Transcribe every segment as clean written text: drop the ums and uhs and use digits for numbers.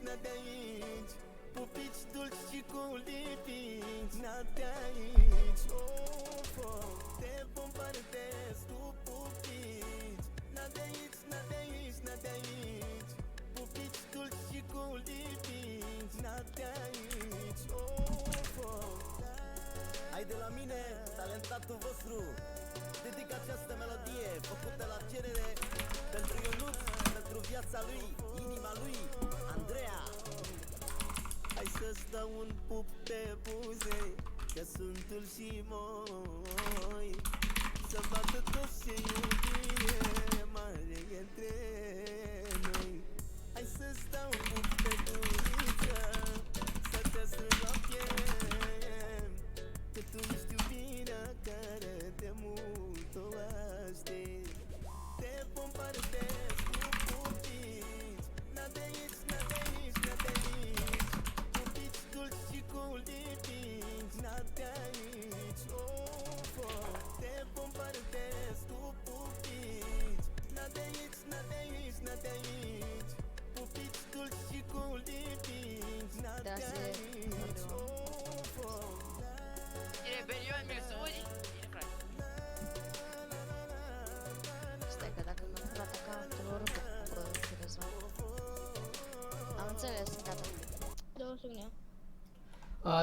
na de aici. Pupici dulci și cu lipici, na de aici. Of, of, te bombardez cu pupici. Na de aici, na de aici, na de aici. Pupici dulci și cu lipici, na de aici. Of, of. Hai de la mine, talentatul vostru. Dedic această melodie făcută la cerere pentru Ionuț, pentru viața lui, inima lui, Andreea. Hai să-ți dau un pup pe buze, că sunt dulci și moi. Să bată tot ce iubire mare între noi. Hai să-ți dau un pup pe buziță, să te strâng la piept, că tu ești iubirea care de mult o aștept. Te bombardez cu pupici, na de aici, na de aici, na de aici. Pupici dulci și cu lipici, na de aici. Of, of, te bombardez cu pupici, na de aici, na de aici, na de aici. Pupici dulci și cu lipici, na de aici. Of, of. Rebelion, mi-l suri? Bine, frate. Stai că dacă nu frate accountul lor, bă, Răzvan. Am înțeles, gata. 2 secunde.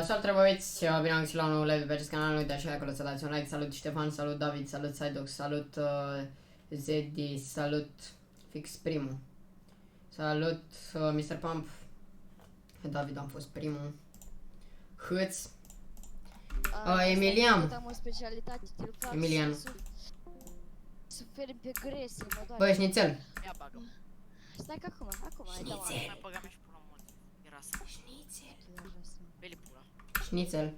Salut, băieți, bine am găsit la un nou live pe acest canal, nu uitați acolo să dați un like, salut Ștefan, salut David, salut Sidox, salut Zedi, salut Fix primul, salut Mr. Pump, David am fost primul, Hâț, Emilian. Am o specialitate, te-l fac Emilian. să feri pe grese, mă doare. Bă, șnițel. Ia bagă. Stai că acum, ai da mă. Mai băgam și pula mult. Era să. Beli pula. Șnițel.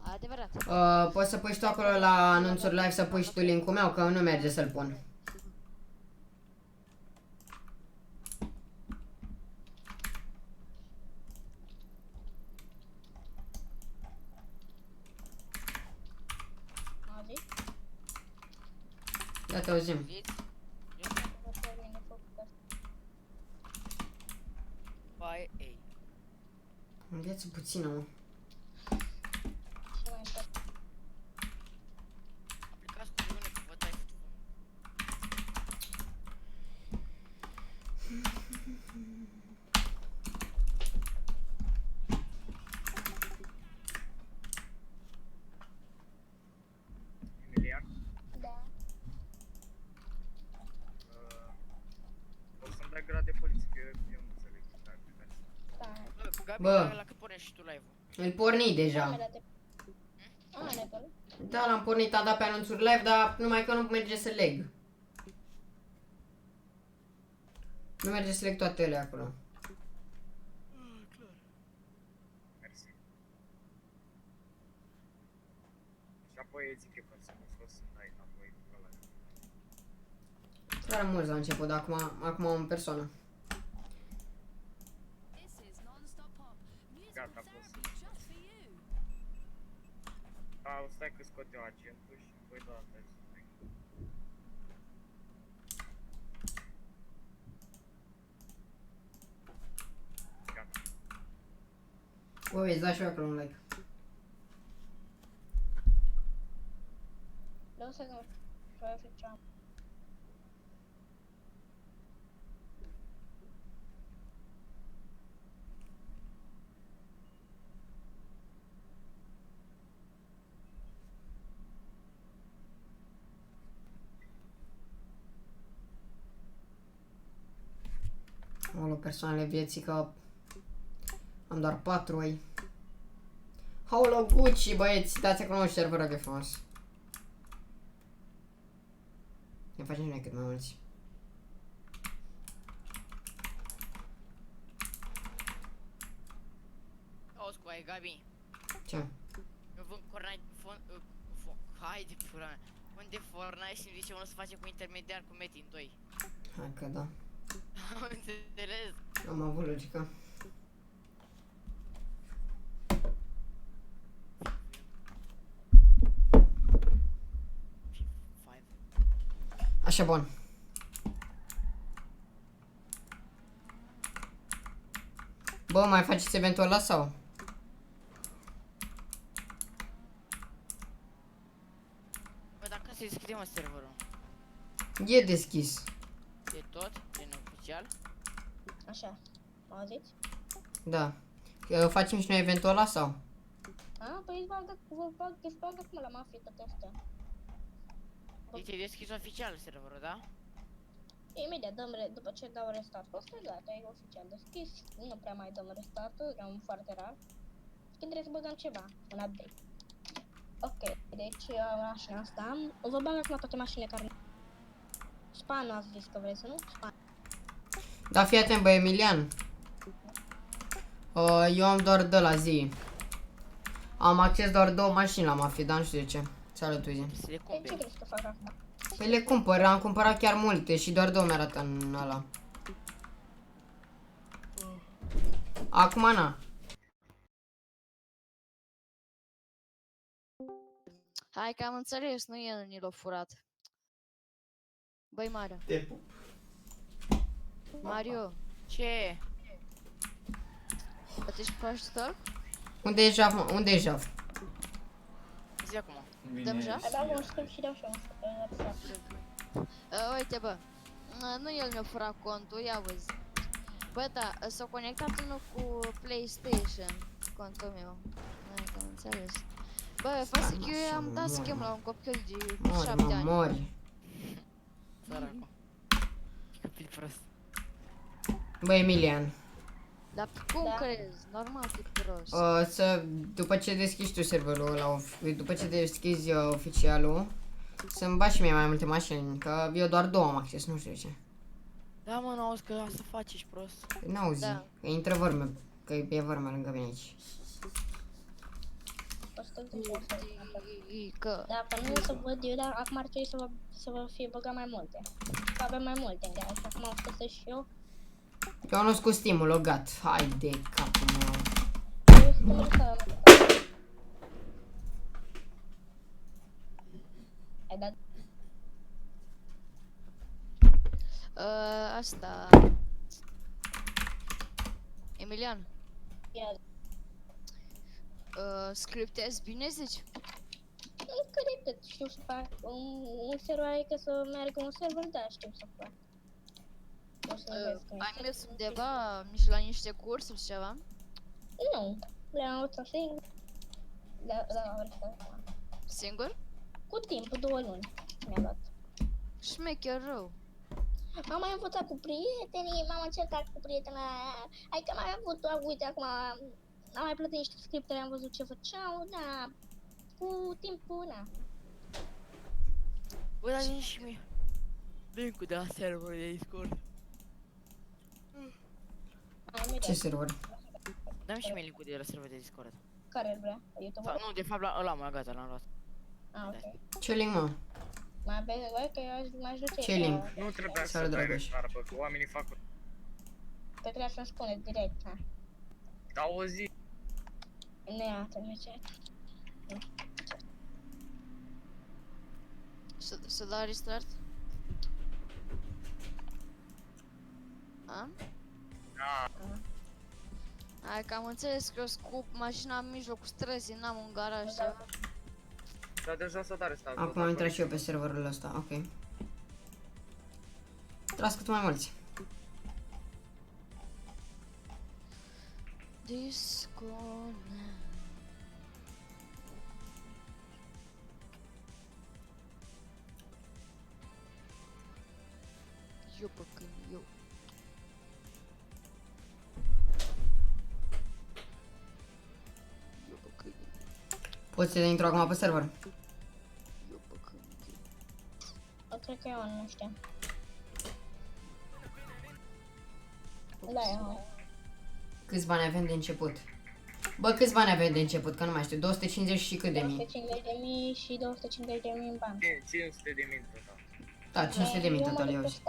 Adevărat. Poți să pui și tu acolo la anunțuri live să pui și tu link-ul meu, că nu merge să-l pun. Auzi? Da, te auzim. Foarte bine făcut asta. Bai, ei. În viață puțină, mă. Și mai fac. Aplicați cu mine că vă dai făcut. Emilian, Da. o să-mi dai grad de poliție, că eu nu înțeleg dar Stai. Gabi, Bă. la cât pornești și tu live-ul? Îl porni deja. Ne-ai părut? Da, l-am pornit, am dat pe anunțuri live, dar numai că nu merge să leg. Nu merge să leg toate ele acolo. mersi. Și apoi îi zic eu că să dai înapoi pe ăla. Tare mult la început, dar acum în persoană. Gata, a fost. Da, stai că scot eu agentul și voi da asta. Gata. Bă, vezi, da și eu acolo un like. Dă un secund. Să vă ce am. Olo, persoanele vieții că am doar 4 ei. Olo, Gucci, băieți, dați acolo un share, vă rog, e frumos. Ne facem noi cât mai mulți. Auzi cu aia, Gabi. Ce? Eu vând hai de pula mea. Vând de Fortnite și îmi zice unul să face cu intermediar cu Metin 2. Hai că da. Am înțeles. Am avut logică. Five. Așa, bun. Bă, mai faceți eventul ăla sau? Bă, dacă se deschide mă serverul. E deschis. E tot? E neoficial? Așa. Mă auziți? Da. Facem și noi eventul ăla sau? A, păi îți bag acum la mafie toate astea. Deci e deschis oficial serverul, da? Imediat dăm, după ce dau restart, o să gata, e oficial deschis. Nu prea mai dăm restart-uri, am foarte rar. Când trebuie să băgăm ceva, un update. Ok, deci mașina asta, o vă bag acum toate mașinile care... Span ați zis că vrei să nu? Span. Da, fii atent, bă, Emilian. Eu am doar de la zi. Am acces doar 2 mașini la mafie, dar nu știu de ce. Salut, Uzi. Să le Ce cumperi. crezi că fac acum? Păi le cumpăr, am cumpărat chiar multe și doar 2 mi-arată în ăla. Acum, na. Hai că am înțeles, nu el ni l-a furat. Băi, Mario. Te pup. Mario, Ce? plătești cu ajutor? Unde e Jaf, mă? Unde e Jaf? Zi acum. Dăm jos? Ai bag un script și dau și un script. Uite, bă. Nu el mi-a furat contul, ia văzi. Bă, da, s-a conectat unul cu PlayStation, contul meu. Hai că am înțeles. Bă, față că eu am dat schimb la un copil de Mori, 7 mă, ani. mori. Săracu. Copil prost. Bă, Emilian. Dar cum Da. crezi? Normal că e prost. După ce deschizi tu serverul ăla, după ce deschizi oficialul, să-mi bagi și mie mai multe mașini, că eu doar 2 am acces, nu știu de ce. Da, mă, n-auzi că asta faci, ești prost. N-auzi, Da. că intră vărme, că e vărme lângă mine aici. Că... Dacă nu să văd eu, dar acum ar trebui să vă fie băgat mai multe. Să avem mai multe în ea, și acum am scos și eu. Eu nu cu Steam-ul logat, hai de capul meu. Eu sunt să... Ai dat... Asta... Emilian, Ia... scriptezi bine, zici? Cât de cât știu să fac. Un server, adică să meargă un server, da, știu să fac. O să vezi cum Ai este. mers undeva nici la niște cursuri sau ceva? Nu, le-am luat singur. Da, oricum. Singur? Cu timpul, 2 luni mi-a luat. Șmecher rău. Am mai învățat cu prietenii, m-am încercat cu prietena aia. Adică am mai avut, uite, acum am mai plătit niște scripturi, am văzut ce făceau, da, cu timpul, da. Bă, dar vin și mie. Link-ul de la serverul de Discord. Am imediat. Ce server? Dăm și mie link-ul de la serverul de Discord. Care îl vrea? YouTube? Sau, nu, de fapt, la ăla, mă, gata, l-am luat. Ah, ok. Ce link, mă? Mai avem, băi, că eu m-aș duce. Ce link? Nu trebuia Salut, să dai Dragoș. retară, bă, că oamenii fac... Că trebuia să-mi spuneți direct, ha. Auzi, Nu ia, te merge. Să dau restart? A? da, Hai că am înțeles că eu scup mașina în mijlocul străzii, n-am un garaj ceva. dar deja s-a dat restart. Acum am intrat și eu pe serverul ăsta, ok. Tras cât mai mulți. Disconnect. Eu păcând, eu. Eu păcând, Poți să intru acum pe server. eu păcând, eu. O, cred că eu nu știu. Da, eu. Câți bani avem de început? Bă, câți bani avem de început? Că nu mai știu, 250 și cât de mii? 250.000 și 250.000 în bani. 500 de mii total. Da, 500 de mii total, eu zic.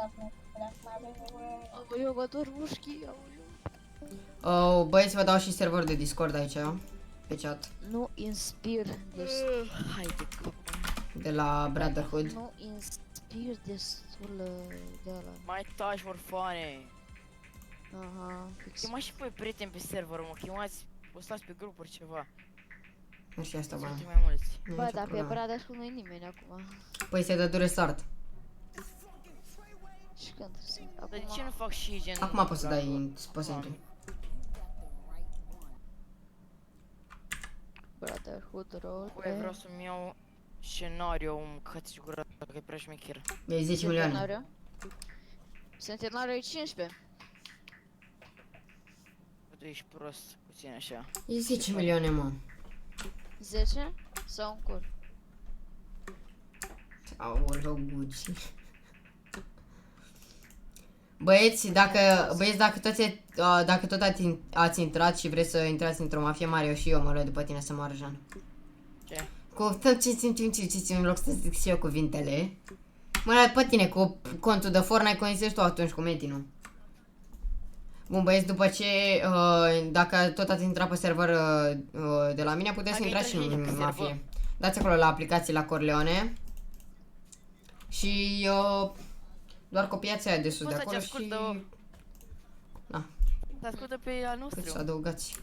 Aoleu, mă dor mușchii, aoleu. Oh, băieți, vă dau și server de Discord aici, pe chat, Nu inspir destul. Hai de cap. de la Brotherhood. Nu inspir destul de ăla. Mai taci, morfoane. Aha, fix. Chemați și voi prieteni pe server, mă, chemați, postați pe grupuri ceva. Și asta, bă. Sunt mai mulți. Nu e Bă, nicio dar pe problemă. Bradescu nu-i nimeni acum. Păi se dă restart. Și când sunt? Dar de Acum... ce nu fac și gen... Acum poți să dai, poți să intri. Brotherhood Băi, Roleplay. vreau să-mi iau scenariu, căți gura, că e prea șmecher. E 10 milioane. Centenariu? Centenariu e 15. Bă, tu ești prost, puțin așa. E 10 milioane, mă. 10? Sau un cur? Aoleu, Gucci. Băieți, dacă toți, dacă tot ați intrat și vreți să intrați într-o mafie mare, eu și eu mă luat după tine să mă arăjan. Ce? Cu tot ce în loc să zic și eu cuvintele. Mă luat după tine cu contul de Fortnite, consider tu atunci cu Metinu. Bun, băieți, după ce, dacă tot ați intrat pe server de la mine, puteți să Dacă intrați și intrați în pe mafie. server. Dați acolo la aplicații la Corleone. Și doar copiați aia de sus de Poți să acolo te și... ascultă, Da, te ascultă pe al cât să nostru. adăugați.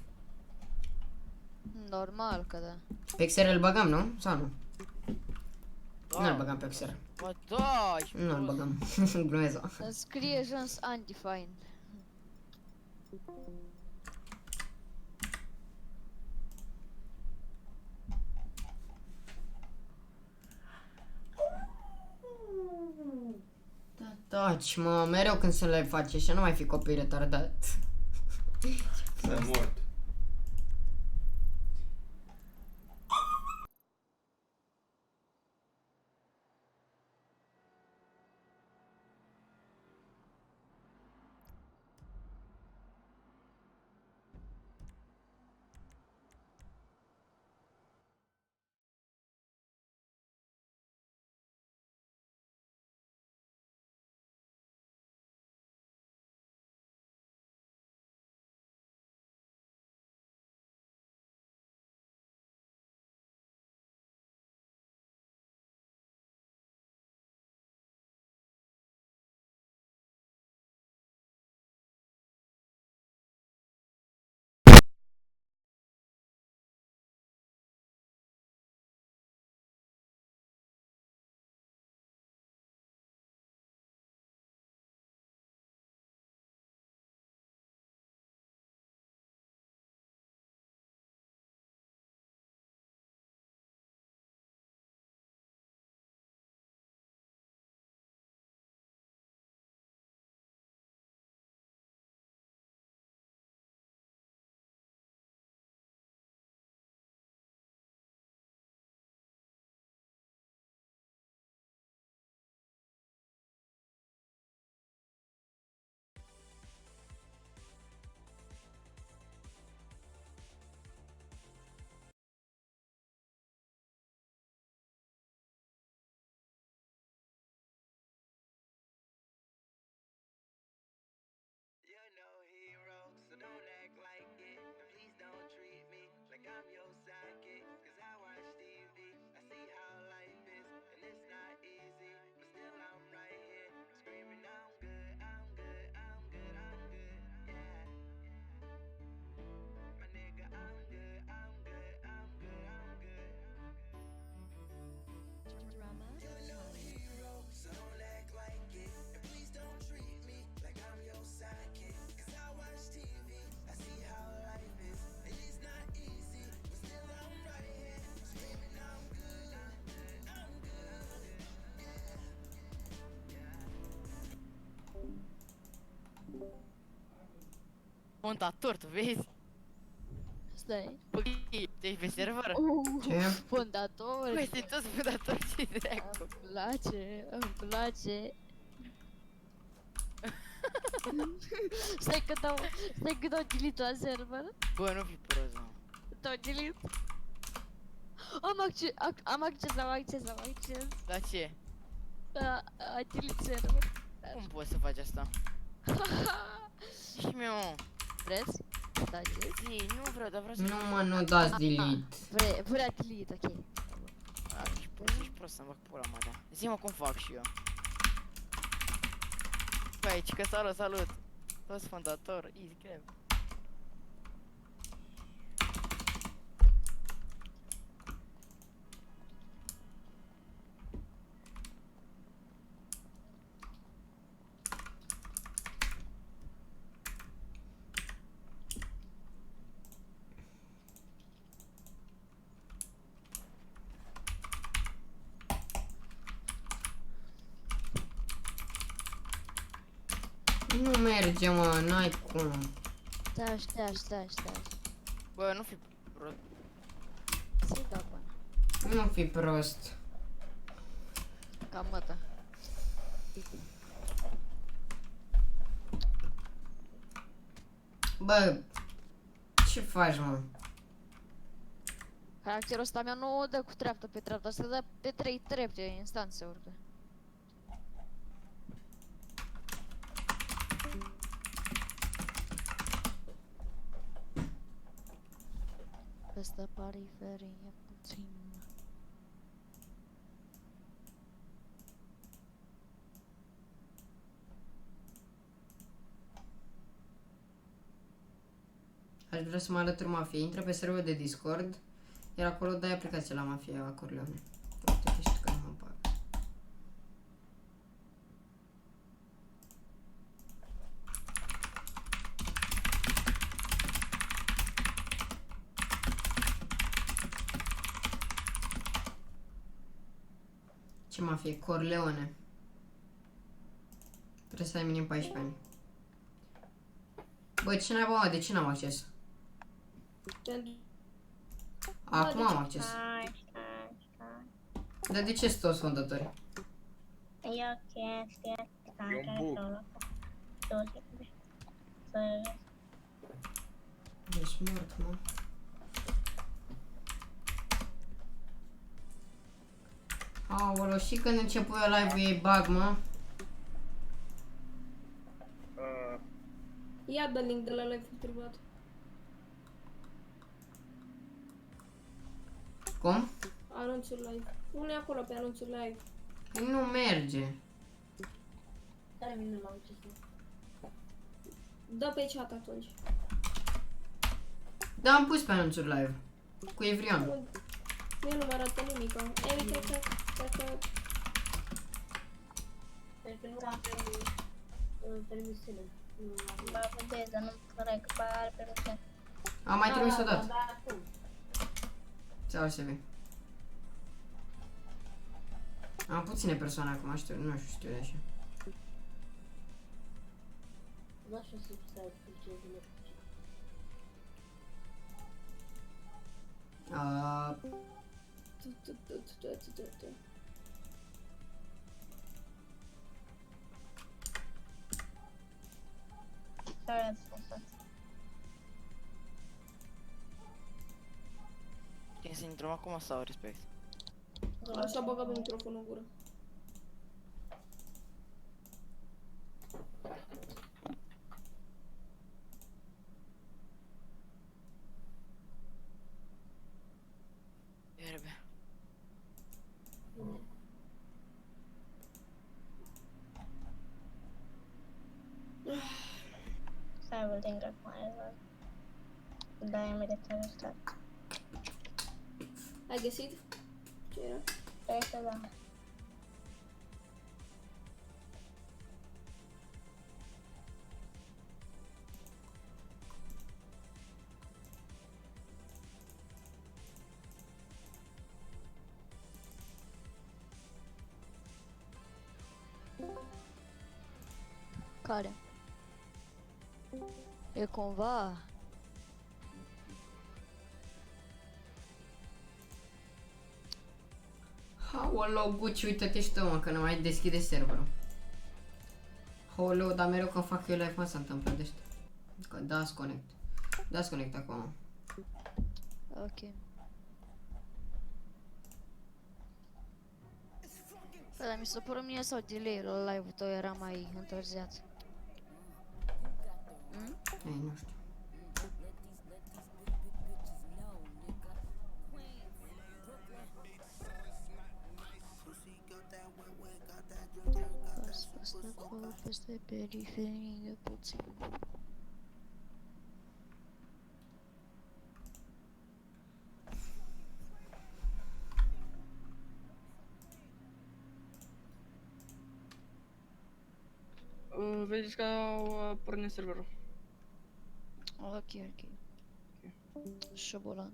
Normal că da. Pe XR îl băgăm, nu? Sau nu? Da. Nu îl băgăm pe XR. Bă, da, ești Nu îl prost. băgăm. Glumez-o. Îmi scrie jos undefined. Taci, mă, mereu când se le face așa, nu mai fi copii retardat. S-a mort. You're no hero, so don't act like it. And please don't treat me like I'm your sidekick. Cause I watch TV, I see how life is, and it's not easy. But still, I'm right here, screaming, I'm good, I'm good, I'm good, I'm good, yeah. My nigga, I'm good, I'm good, I'm good, I'm good. You're no hero, so don't act like it. And please don't treat me like I'm your sidekick. Cause I watch TV, I see how life is. And it's not easy, but still I'm right here. Screaming, I'm good, I'm good, I'm good. Fondator, tu vezi? Stai. Băi, tu ești pe server? Ce? Fondator. Băi, sunt toți fondatori, ce dracu. Îmi place, îmi place. Stai că dau delete la server. Bă, nu fi prost, mă. Dau delete. Am acces. Dar ce? Delete server. Cum poți să faci asta? Și mie, mă. Vreți? Da, delete. Zi, nu vreau, dar vreau să... Nu, mă, nu dați delete. Vrea delete, ok. Ești prost să-mi bag pula mea, da. Zi-mă cum fac și eu. Băi, aici că salut. Toți fondator, easy game. Nu merge, mă, n-ai cum. Stai. Bă, nu fi prost. Ți dau până. Nu fi prost. Cam mătă. Bă, ce faci, mă? Caracterul ăsta meu nu dă cu treaptă pe treaptă, asta dă pe 3 trepte, instanțe urcă. Ăsta periferie puțin. Aș vrea să mă alătur mafiei. Intră pe serverul de Discord, iar acolo dai aplicația la mafia Corleone. Uite că știu că nu mă bag. Ce mafie? Corleone. Trebuie să ai minim 14 ani. Băi, ce n-ai, bă, de ce n-am acces? Acum am acces. Stai. Dar de ce sunt toți fondatorii? E o chestie. E un bug. Ești mort, mă. Aoleu, și când începu eu live-ul ei bug, mă. Ia dă link de la live privat. Cum? Anunțuri live. Pune acolo pe anunțuri live. Nu merge. Care vine la ce. Dă pe chat atunci. Da, am pus pe anunțuri live. Cu Evrion. Mie nu mă arată nimic. Ei, cred că... Cred că nu am permisiune. Ba, vedeți, dar nu corect, ba, are permisiune. Am mai trimis o dată. Sau să vii. Am puține persoane acum, știu, nu știu de așa. Nu așa să stai cu ce vine. Care sunt? Trebuie să intrăm acum sau respect? Așa băga pe microfonul în gură. Ierbe. Stai, vă din grad mai rău. Da, e militar ăsta. Ai găsit? Ce era? Cred că da. Care? E cumva... Aoleu, Gucci, uite-te și tu, mă, că nu mai deschide serverul. Aoleu, dar mereu când fac eu live, mă, se întâmplă de ăștia. Că dați connect. Dați connect acum. Ok. Bă, dar mi s-a părut mie sau delay la live-ul tău era mai întârziat. Ei, nu știu. Pas, acolo peste periferie puțin. Vedeți că au pornit serverul. Ok. Șobolan.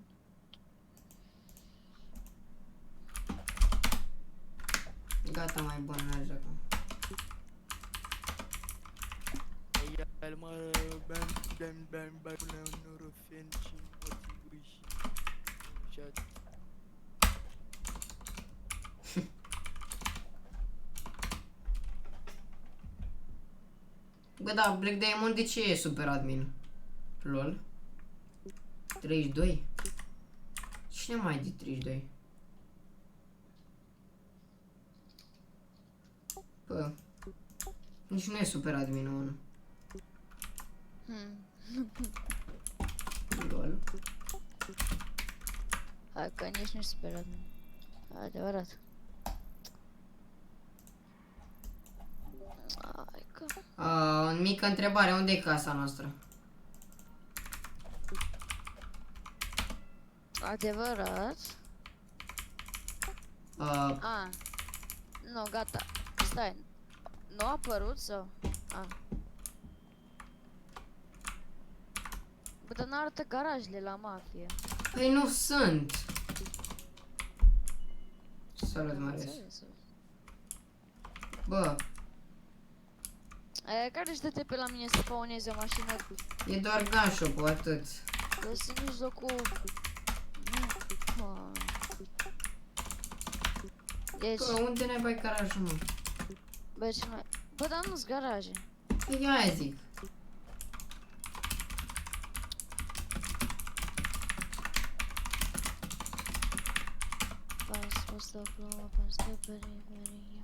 Gata, mai bun, merge acum. El mă bam până în norofen și motivui și atât. Bă, da, Black Diamond de ce e super admin? LOL? 32? Cine mai e de 32? Bă, nici nu e super admin unul. LOL. Hai că nici nu-i sperat. Adevărat. Hai că... O mică întrebare, unde e casa noastră? Adevărat? Nu, gata. Stai. Nu a apărut sau? Bă, dar n-arată garajele la mafie. Păi nu sunt. Salut, Marius. Bă, Care stă pe la mine să spawneze o mașină? e doar gunshop-ul, atât. Că sunt în mijlocul... Deci... Bă, unde n-ai bai garajul, mă? Bă, ce mai... Bă, dar nu-s garaje. Păi aia zic. Pasta plouă, pasta periferie.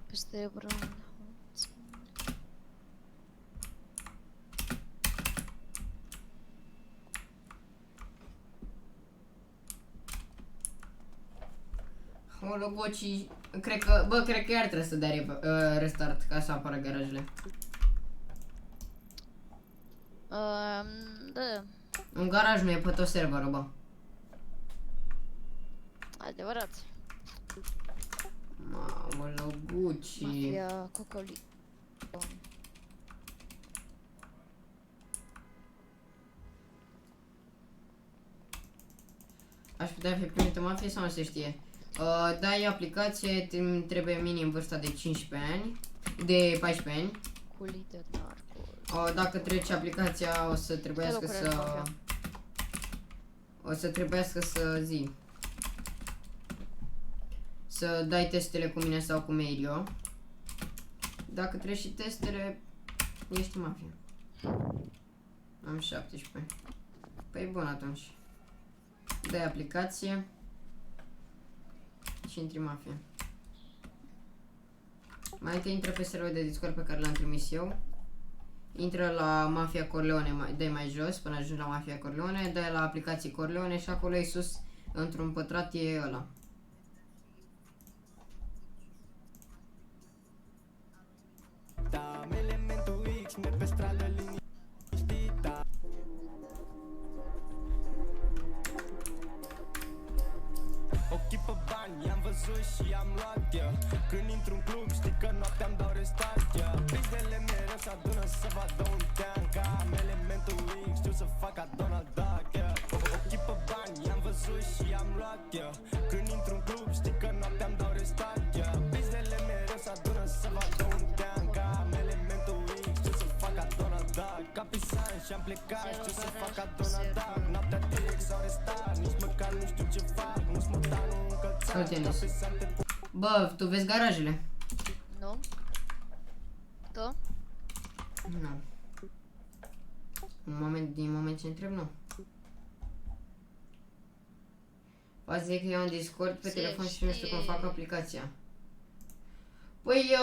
Peste brown. O logoci, cred că, bă, cred că iar trebuie să dea restart ca să apară garajele. Da, Un garaj nu e pe tot serverul, bă. adevărat. Mamă, loguci. Mafia Cocoli. Aș putea fi primită mafie sau nu se știe? Dai aplicație, trebuie minim vârsta de 15 ani, de 14 ani. Culite narco. Dacă treci aplicația o să trebuiască să... O să trebuiască să zi. Să dai testele cu mine sau cu Mario. Dacă treci și testele, ești mafia. Am 17. Păi bun atunci. Dai aplicație și intri mafia. Mai întâi intră pe serverul de Discord pe care l-am trimis eu. Intră la Mafia Corleone, dai mai jos până ajungi la Mafia Corleone, dai la aplicații Corleone și acolo e sus, într-un pătrat, e ăla. Da, elementul X, merg pe stradă liniștită. Ochii pe bani, i-am văzut și i-am luat, yeah. Când intru în club, știi că noaptea îmi dau restart, yeah. Prizele mereu s-adună să vadă un teanc. Am elementul X, știu să fac ca Donald Duck, yeah. Ochii pe bani, i-am văzut și i-am luat, yeah. Când intru în club, știi că noaptea îmi dau restart, yeah. Prizele mereu s-adună să vadă un teanc. Am elementul X, știu să fac ca Donald Duck. Capisan și-am plecat, știu să fac ca Donald Duck. Noaptea direct s-au restat, nici măcar nu știu ce fac. Nu-s mătanul încălțat. Salut, Enis. Bă, tu vezi garajele? Nu? Tu? Nu. Din moment ce întreb, nu. Poate zic că eu am Discord pe Se telefon și nu știu cum știe. fac aplicația. Păi,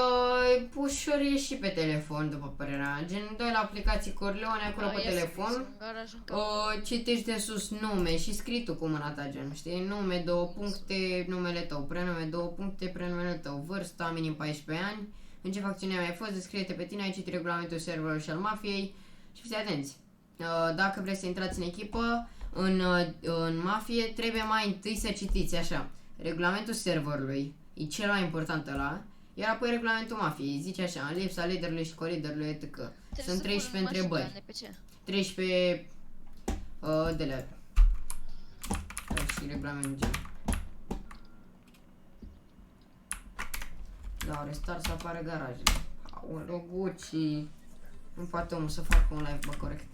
ușor e și pe telefon, după părerea mea. Gen, dai la aplicații Corleone acolo pe telefon. Citești de sus nume și scrii tu cu mâna ta, gen, știi? Nume, 2 puncte, numele tău, prenume, 2 puncte, prenumele tău, vârsta, minim 14 ani, în ce facțiune ai fost, descrie-te pe tine, ai citit regulamentul serverului și al mafiei și fiți atenți. Dacă vreți să intrați în echipă, în mafie, trebuie mai întâi să citiți așa. Regulamentul serverului e cel mai important ăla, iar apoi regulamentul mafiei, zice așa, în lipsa liderului și co-liderului, etc. Sunt 13 întrebări. 13 de la și regulamentul gen. Da, restart să apară garajele. Aoleu, Gucci. Nu poate omul să facă un live, bă, corect.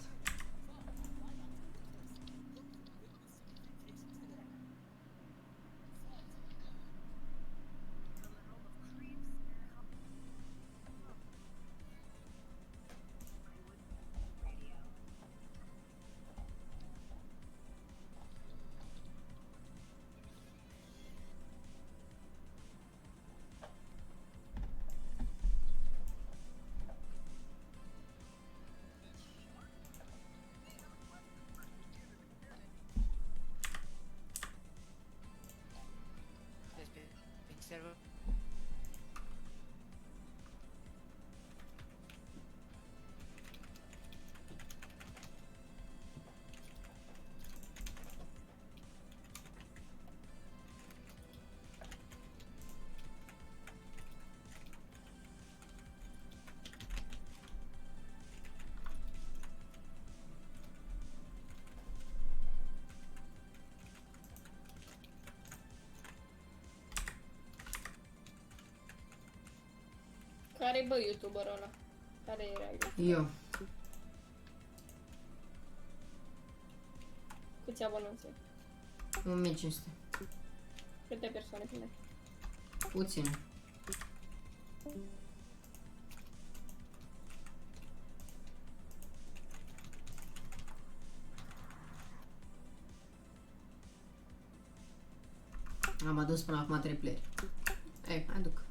Server. Care bă youtuberul ăla? Care era el? Eu. Câți abonați? 1500. Câte persoane tine? Puține. Am adus până acum 3 playeri. Ei, aduc.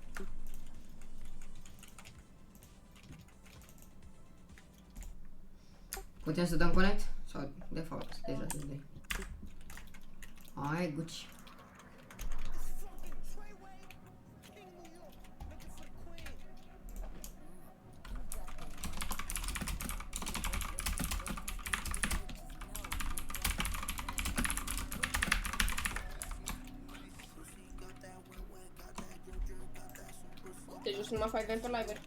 Putem să dăm connect? Sau, de fapt, deja te dai. Hai, Gucci. Te joci numai Five Nights at Live.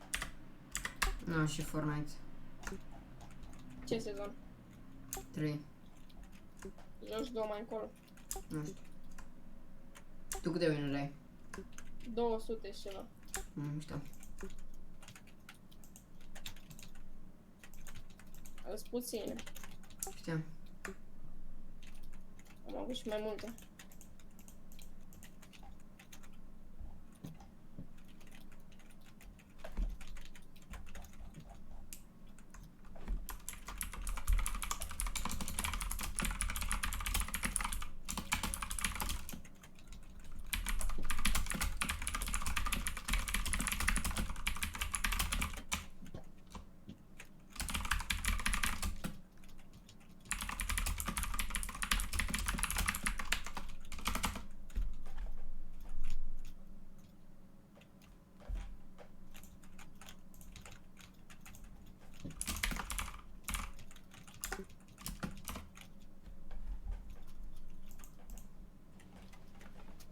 Nu, și Fortnite. Ce sezon? 3. Joci 2 mai încolo. Nu știu. Tu câte winuri ai? 200 și ceva. Nu știu. Sunt puține. Știam. Am avut și mai multe.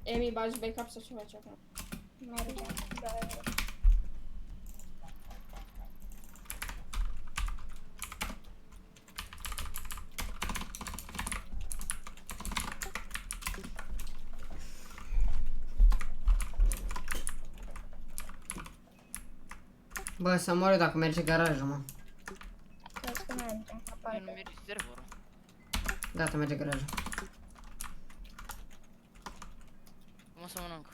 Emi, bagi backup sau ce faci acum? Merge. Da, Bă, să moară dacă merge garajul, mă. Crezi că merge. Eu Apare nu că merge serverul. Gata, merge garajul. Cum o să mănânc?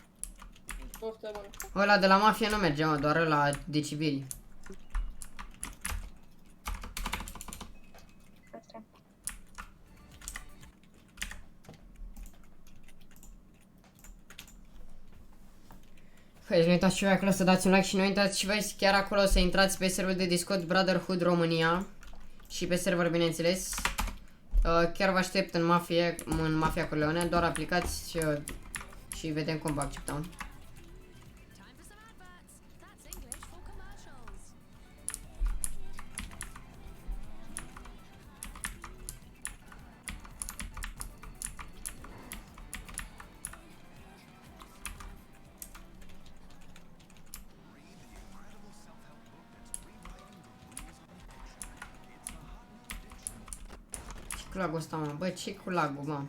Poftă bună. Ăla de la mafie nu merge, mă, doar ăla de civili. asta. Păi, nu uitați și voi acolo să dați un like și nu uitați și voi chiar acolo să intrați pe serverul de Discord Brotherhood România și pe server, bineînțeles. Chiar vă aștept în Mafia Corleone, doar aplicați și vedem cum vă acceptăm. Ce cu lagul ăsta, mă? Bă, ce cu lagul, mă?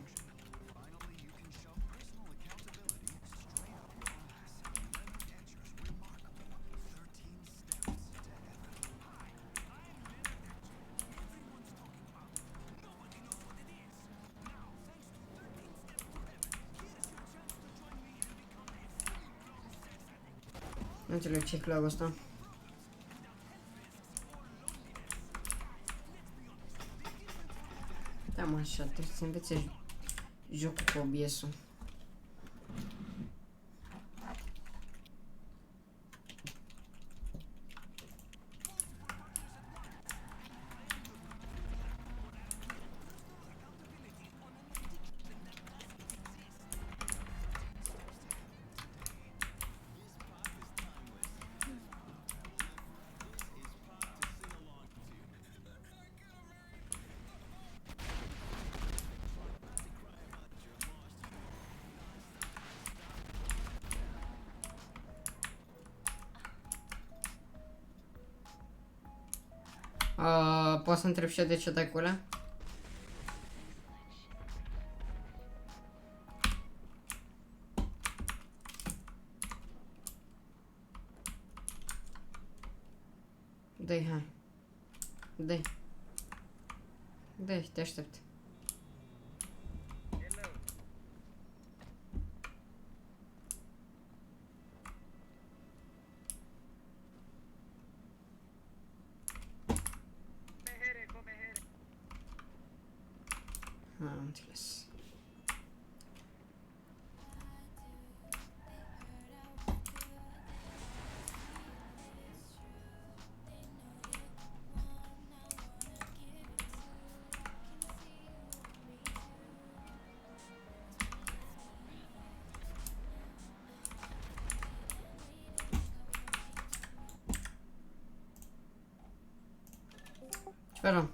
Nu înțeleg ce cu lagul ăsta. Da, mă, așa, trebuie să învețe jocul cu OBS-ul. Poți să întreb și eu de ce dai cu alea? Dă-i, hai. Dă-i. Dă-i, te aștept. Am înțeles. Sperăm.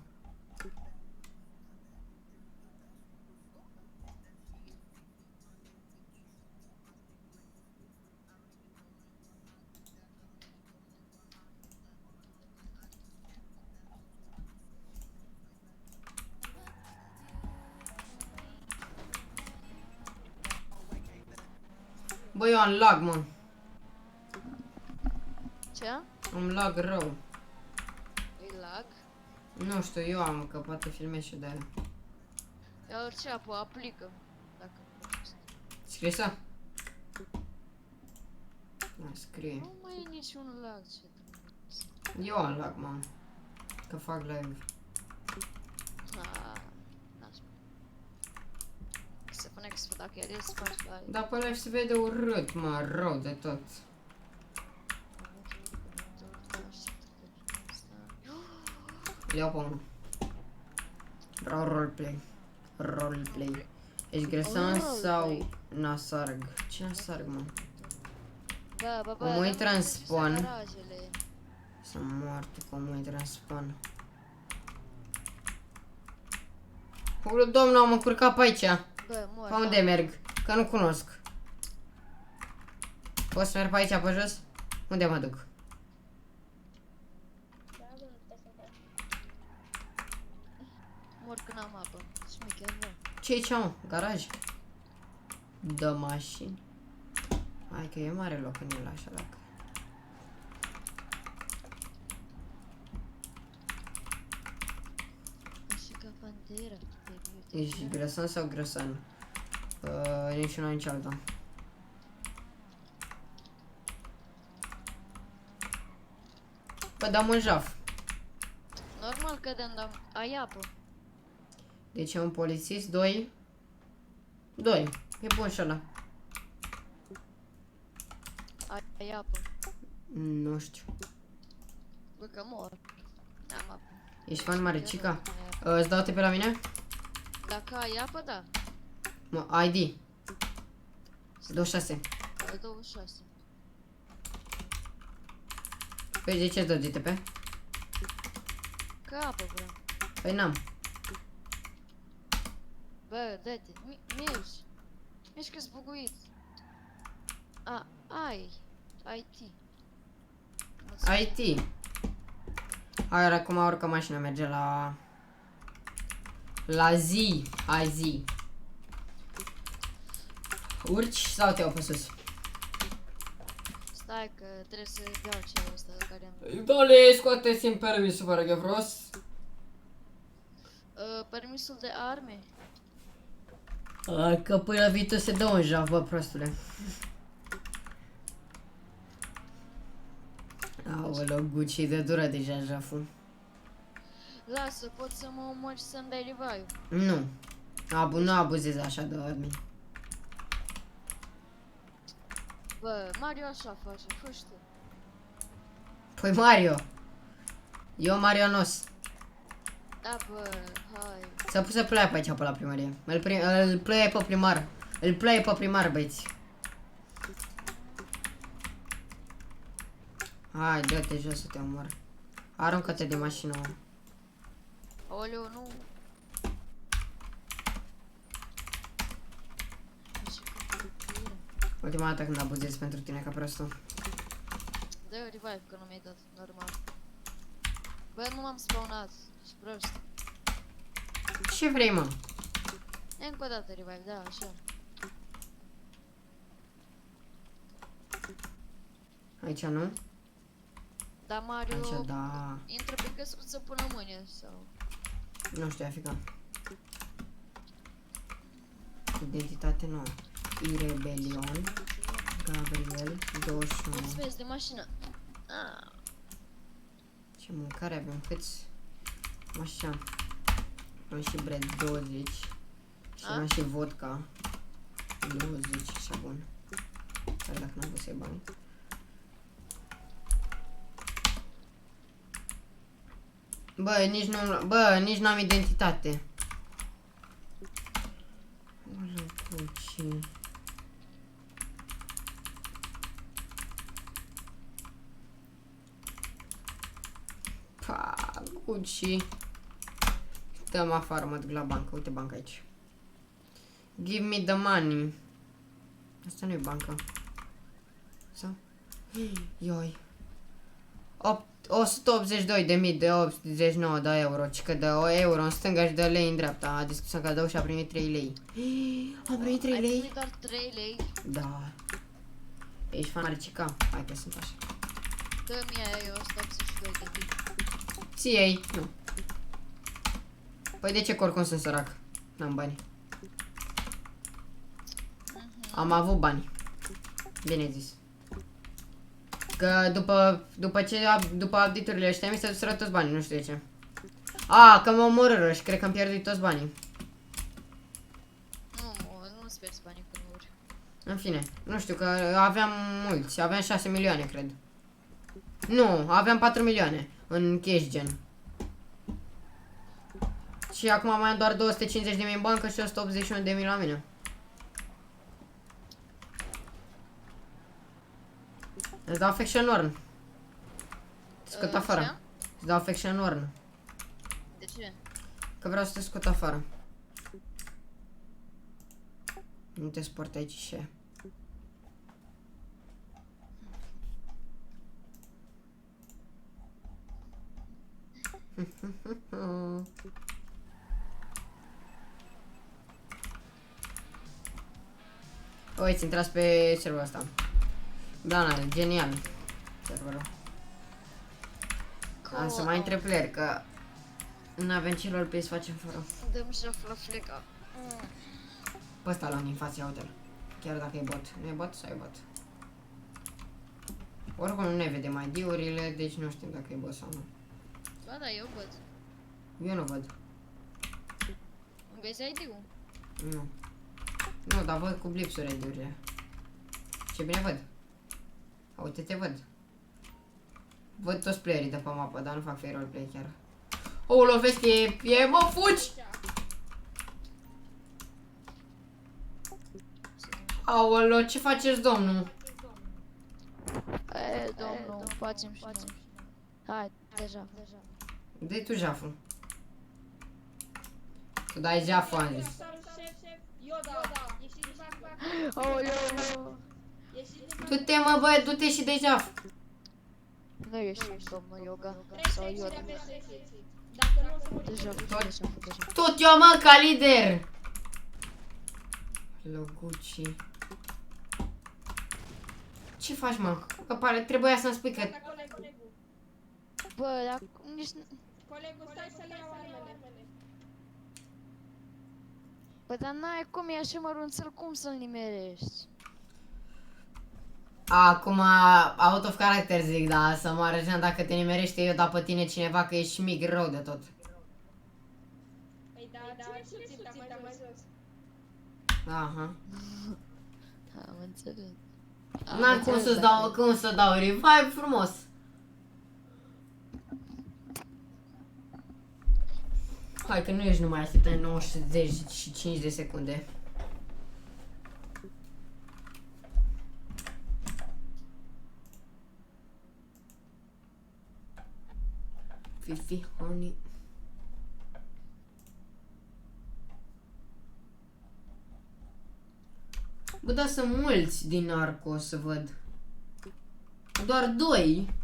Bă, eu am lag, mă. Ce? Am lag rău. E lag? Nu știu, eu am, că poate filmez și de aia. Ia ce apă, aplică. Dacă Scrisă? Da, scrie. nu mai e niciun lag, ce trebuie. Eu am lag, mă. Că fac live. Se pune că dacă el să faci live. Dar pe live se vede urât, mă, rău de tot. Le iau pe unul. Vreau roleplay. Roleplay. Ești gresan sau nasarg? Ce nasarg, mă? Bă, Cum intră în dă-mi spawn? garajele. Sunt moarte cum intră în spawn. Ulu, domnul, am încurcat pe aici. Bă, mor. Pe unde merg? Că nu cunosc. Poți să merg pe aici, pe jos? Unde mă duc? Mor că n-am apă. Șmecher, bă. Ce aici, mă? Garaj? De mașini. Hai că e mare loc în el așa dacă. Așa ca pantera. Ești grăsan sau grăsan? Nici una, nici alta. Bă, dăm un jaf. Normal că dăm, ai apă. Deci e un polițist, 2. 2. E bun și ăla. Ai apă. Nu știu. Bă, că mor. N-am apă. Ești fan mare, Cica? Ai apă. Îți dau pe la mine? Dacă ai apă, da. Mă, ID. 26. 26. Păi de ce-ți dau GTP? Că apă vreau. Păi n-am. Bă, dă-te. Mirci. Ești că-s buguit. A, ai. IT. IT. Hai, acum urcă mașina, merge la... La zi. Hai zi. Urci sau te iau pe sus? Stai că trebuie să iau ce ăsta de care am. Dale, scoate-ți-mi permisul, vă rog, vros. Permisul de arme. Că până viitor se dă un jaf, bă, prostule. Aoleu, Gucci de dură deja jaful. Lasă, poți să mă omori și să-mi dai revive. Nu. Nu abuzezi așa de admin. Bă, Mario așa face, fă și tu. Păi Mario. Eu Mario nos. Da, bă, hai. S-a pus să plăia pe aici, pe la primărie. Îl plăie pe primar. Îl plăie pe primar, băieți. Hai, dă-te jos să te omor. Aruncă-te de mașină, mă. Oleu, nu. Ultima dată când abuzezi pentru tine ca prostul. Dă revive că nu mi-ai dat, normal. Bă, nu m-am spawnat, ești prost. Ce vrei, mă? Încă o dată revive, da, așa. Aici nu? Da, Mario, Aici da. intră pe căsuță până mâine, sau... Nu știu, Africa. Identitate nouă. Irebelion. Gabriel. 21. Mulțumesc de mașină. Ah. Ce mâncare avem? Câți? Așa. Am și bread 20. Și am și vodka 20, așa bun. Chiar dacă n-am pus bani. Bă, nici n-am identitate. Gucci. Pa, Gucci. Dăm afară, mă duc la bancă. Uite banca aici. Give me the money. Asta nu e banca. Sau? Ioi. 182.000 de 89 de euro. Cică de o euro în stânga și de lei în dreapta. A discutat cadou și a primit 3 lei. Am primit 3 Ai lei? primit doar 3 lei? Da. Ești fan mare, Cica? Hai că sunt așa. Dă-mi aia, eu 182 de mii. Ție-i? Nu. Păi de ce că oricum sunt sărac? N-am bani. Am avut bani. Bine zis. Că după update-urile ăștia mi se duseră toți banii, nu știu de ce. Că mă omorâră și cred că am pierdut toți banii. Nu-ți pierzi banii până ori. În fine, nu știu, că aveam mulți, aveam 6 milioane, cred. Nu, aveam 4 milioane în cash gen. Și acum mai am doar 250.000 în bancă și 181.000 la mine. Îți dau Faction Warn. Scot afară. Îți dau Faction Warn. De ce? Că vreau să te scot afară. Nu te sport aici și aia. Uite, intrați pe serverul ăsta. Blana, genial. Serverul. Am să mai întreb player, că nu avem ce roleplay să facem fără. Dă-mi șaf la fleca. Pe ăsta l-am din față, ia uite-l. Chiar dacă e bot. Nu e bot sau e bot? Oricum nu ne vedem ID-urile, deci nu știm dacă e bot sau nu. Ba da, eu văd. Eu nu văd. Vezi ID-ul? Nu. Nu, dar văd cu blipsuri ID-urile. Ce bine văd. Uite, te văd. Văd toți playerii de pe mapă, dar nu fac fair roleplay chiar. Oulă, vezi că mă, fugi! Aoleo, ce faceți, domnul? Domnul, facem și noi. Hai, deja. Dă-i tu jaful. Tu dai jaful, am zis. Aoleu. Du-te, mă, bă, du-te și dă-i jaf. Nu ieșim, domnul Yoga. Sau Yoda. Deja. Tot eu, mă, ca lider. Loguci. Ce faci, mă? Că pare, trebuia să-mi spui că... Bă, dar nici... Colegul, stai să le iau armele. Bă, dar n-ai cum e așa mărunțel, cum să-l nimerești? Acum, out of character zic, da, să mă arăgeam dacă te nimerește eu, dar pe tine cineva că ești mic rău de tot. Păi da, cine suțita mai jos? Aha. Am înțeles. N-am cum să dau revive frumos. Hai că nu ești numai așteptăm 95 de secunde. Fifi, honey. Bă, dar sunt mulți din Narco, să văd. Doar 2.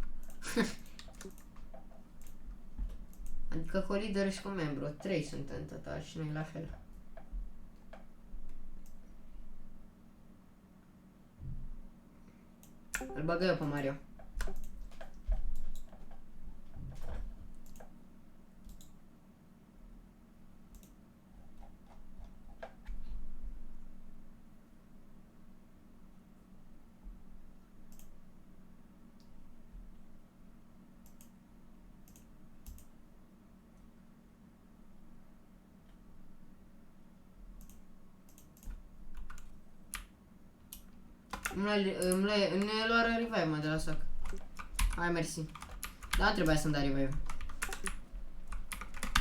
Adică cu lider și cu membru. 3 sunt în total și noi la fel. Îl bagă eu pe Mario. Ne lua revive, mă, de la sac. Hai, mersi. Da, trebuia să-mi dai revive.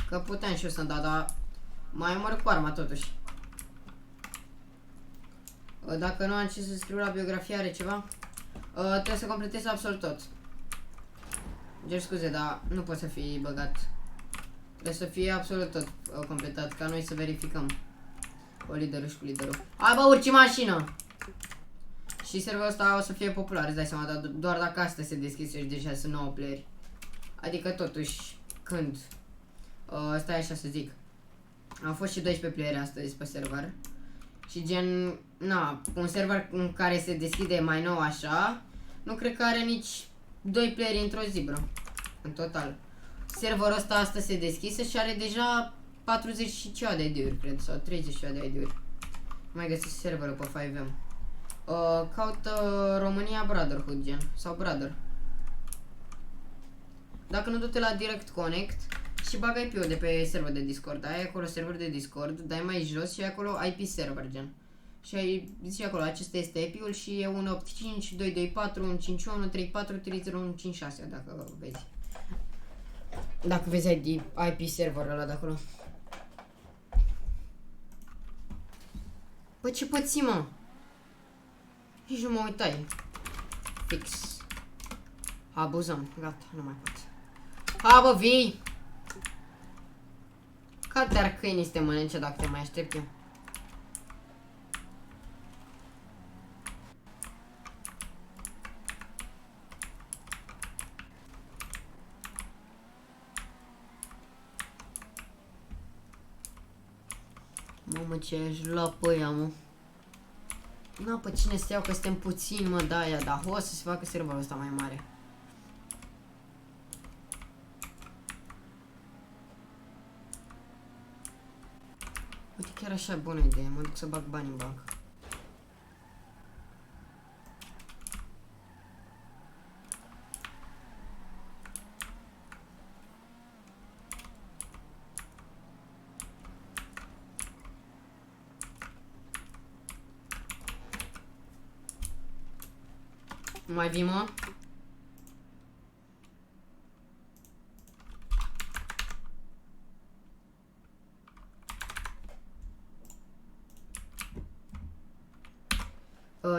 Că puteam și eu să-mi dau, dar mai mor cu arma totuși. Dacă nu am ce să scriu la biografie, are ceva? Trebuie să completez absolut tot. Cer scuze, dar nu pot să fii băgat. Trebuie să fie absolut tot completat, ca noi să verificăm. Cu liderul și cu liderul. Hai, bă, urci mașină! Și serverul ăsta o să fie popular, îți dai seama, dar doar dacă asta se deschide și deja sunt 9 playeri. Adică totuși, când? Stai așa să zic. Am fost și 12 playeri astăzi pe server. Și gen, na, un server în care se deschide mai nou așa, nu cred că are nici 2 playeri într-o zi, bro. În total. Serverul ăsta astăzi se deschise și are deja 40 și ceva de ID-uri, cred, sau 30 și ceva de ID-uri. Mai găsesc serverul pe 5M. Caută România Brotherhood, gen, sau Brother. Dacă nu, du-te la Direct Connect și bagă IP-ul de pe server de Discord. Ai acolo server de Discord, dai mai jos și ai acolo IP server, gen. Și ai zici acolo, acesta este IP-ul și e 185 224 151 34 30 dacă vezi. Dacă vezi IP serverul ăla de acolo. Bă, ce pății, mă? Nici nu mă uitai. Fix. Abuzăm. Gata, nu mai pot. Ha, bă, vii! Ca de-ar câinii să te mănânce dacă te mai aștept eu. Mamă, ce aș lua pe ea, mă. Na, pe cine să iau, că suntem puțini, mă, de-aia, dar o să se facă serverul ăsta mai mare. Uite, chiar așa bună idee, mă duc să bag bani în bancă. Mai vii, mă?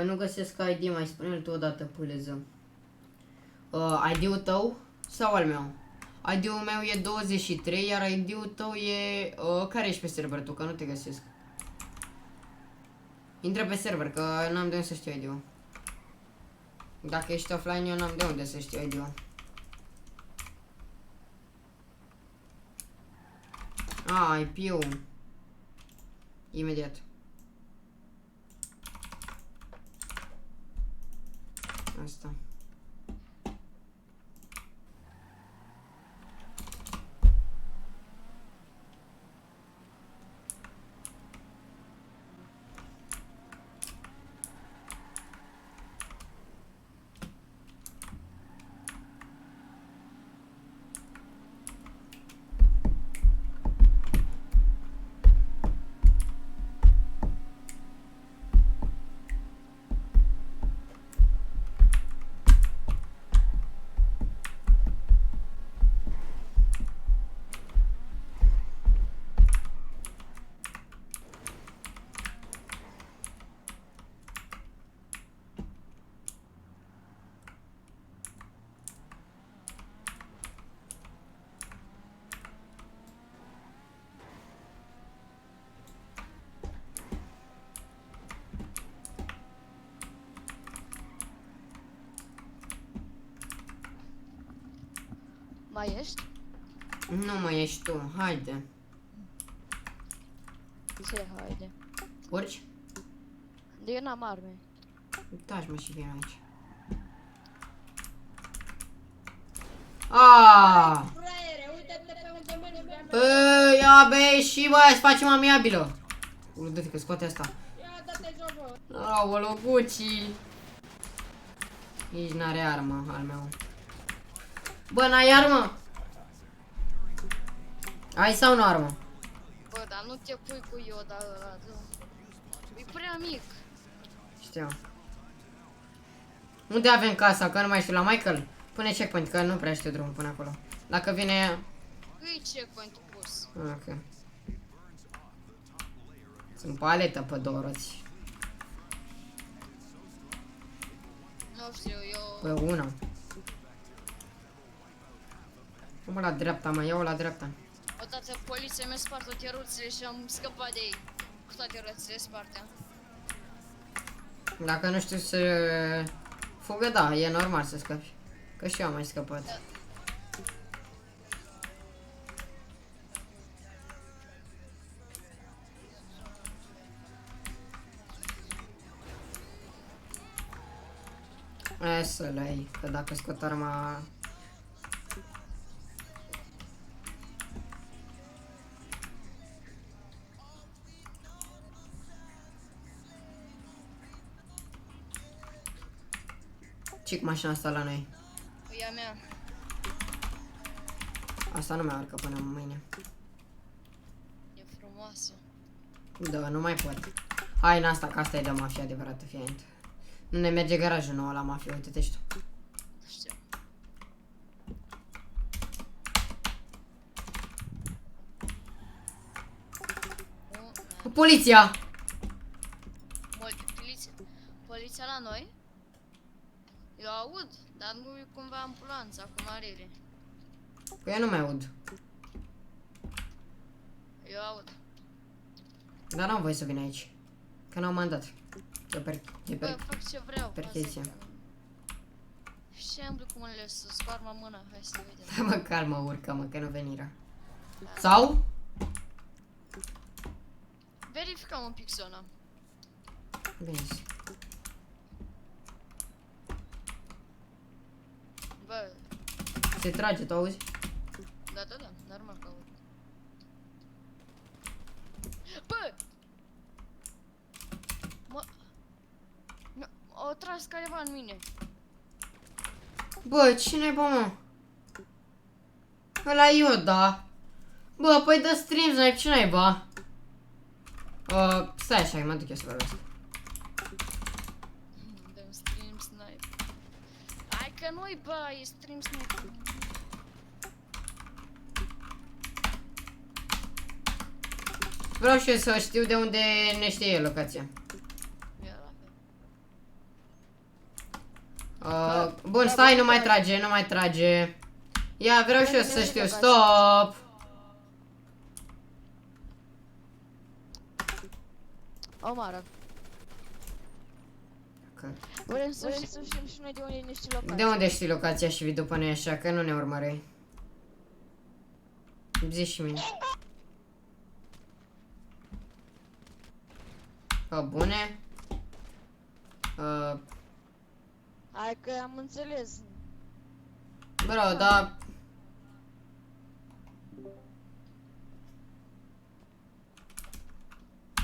Nu găsesc ID, mai spune-l tu odată, puleză. ID-ul tău sau al meu? ID-ul meu e 23, iar ID-ul tău e... care ești pe server tu, că nu te găsesc. Intră pe server, că n-am de unde să știu ID-ul. Dacă ești offline, eu n-am de unde să știu ID-ul. IP-ul. Imediat. Asta. Mai ești? Nu mai ești tu, haide. Ce haide? Urci? De eu n-am arme. Uitați mă și vin aici. Aaaa! Fraiere, uite-te pe unde mergi. Băi, ia băi și băi, să facem amiabilă. Ulu, dă-te că scoate asta. Ia, dă-te jos, bă. Aoleu, Gucci. Nici n-are armă al meu. Bă, n-ai armă? Ai sau nu armă? Bă, dar nu te pui cu Yoda ăla, e prea mic. Știu. Unde avem casa? Că nu mai știu, la Michael? Pune checkpoint, că nu prea știu drumul până acolo. Dacă vine... Îi checkpoint-ul pus. Ok. Sunt paletă pe două roți. Nu știu, eu... Pe una. Mă, la dreapta, mă, iau la dreapta. Odată poliția mi-a spart toate roțile și am scăpat de ei. Cu toate roțile sparte. Dacă nu știu să fugă, da, e normal să scapi. Că și eu am mai scăpat. Da. E să le iei, că dacă scot arma... Ce-i cu mașina asta la noi? E a mea. Asta nu mai arcă până mâine. E frumoasă. Da, nu mai pot. Hai în asta, că asta e de mafia adevărată, fiind. Nu ne merge garajul nou la mafia, uite-te și tu. Știu. Nu, Poliția! poliția la noi? Eu aud, dar nu e cumva ambulanța cu marele. Păi eu nu mai aud. Eu aud. Dar n-am voie să vin aici. Că n-au mandat. Bă, fac ce vreau. percheziție. Și îmblu cu mâinile să sparmă mâna, hai să vedem. Mă calmă, urcă-mă, că nu venirea. Sau? Verificăm un pic zona. Bine. Bă, Se trage, tu auzi? da, normal că aud. Bă! O tras careva în mine. Bă, cine e, bă, mă? Ăla eu, da. Bă, păi dă streams, n-ai ce naiba? Stai așa, mă duc eu să vorbesc. Dăm stream snipe. între noi, bă, e stream sniper. Vreau și eu să știu de unde ne știe locația. Bun, stai, nu mai trage, nu mai trage. Ia, vreau și eu să știu, stop! Omară. Vrem să știm și noi de unde ne știi locația. De unde știi locația și vii după noi așa, că nu ne urmărei? Zi și mine. Bune. Hai că am înțeles. Bro, da.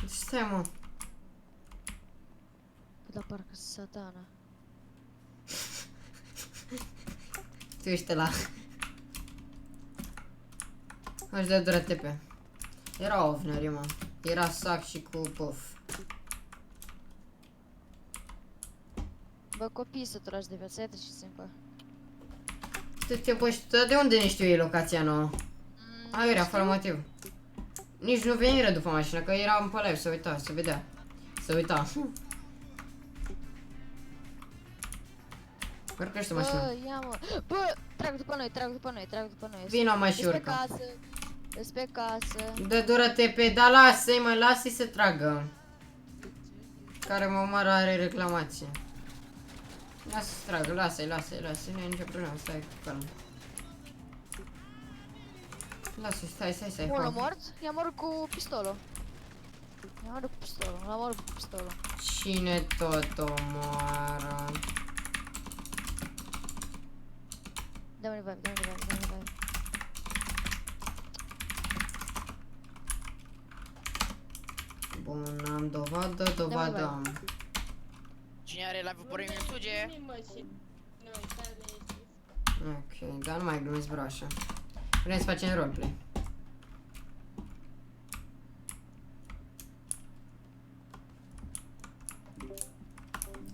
Stai, mă. Da, parcă satana. Tu ești la. Aș da doar TP. Era ovneri, mă. Era sac și cu puff. Bă, copii să tragi de viață, ia treceți încă. De unde ne știu ei locația nouă? Aiurea, fără motiv. Nici nu veniră după mașină, că eram pe live, să uita, să vedea. Să uita. Urcă-și mașină. Bă, ia mă. Bă, trag după noi, trag după noi, trag după noi. Vino mai și Ești pe urcă. casă. Ești pe casă. Dă dură TP, dar lasă-i mă, lasă-i să tragă. Care mă omoară are reclamație. Lasă să tragă, lasă-i, lasă-i, lasă-i, nu e nicio problemă, stai cu calm. Lasă-i, stai, Unul mort, i-a mort cu pistolul. I-a mort cu pistolul, l-a mort cu pistolul. Cine tot omoară? Dă-mi revive, dă-mi revive, dă-mi revive. Bun, am dovadă am. Cine are live-ul pe Remi Suge? Ok, dar nu mai glumesc, bro, așa. Vrem să facem roleplay.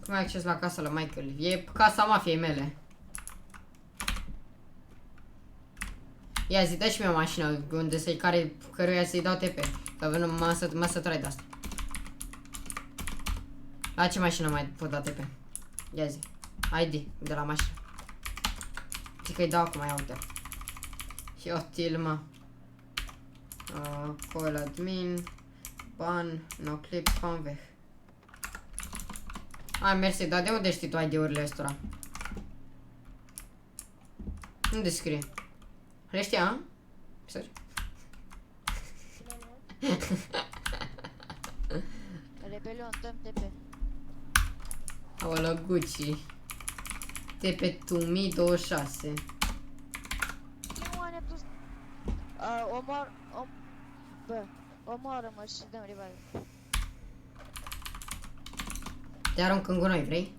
Cum ai acces la casa lui Michael? E casa mafiei mele. Ia zi, dă și mie o mașină unde să-i căruia să-i dau TP. Că avem mă săturai de asta. La ce mașină mai pot da TP? Ia zi. ID de la mașină. Zic că-i dau acum, ia uite. Iotil, mă. Call admin. Ban. No clip. Conveh. Hai, mersi, dar de unde știi tu ID-urile ăstora? Unde scrie? Le știa, a? Rebelion, dăm TP. Aolă, Gucci. TP 2026. Ioane, tu... Bă, omoară-mă și dăm revive. Te arunc în gunoi, vrei?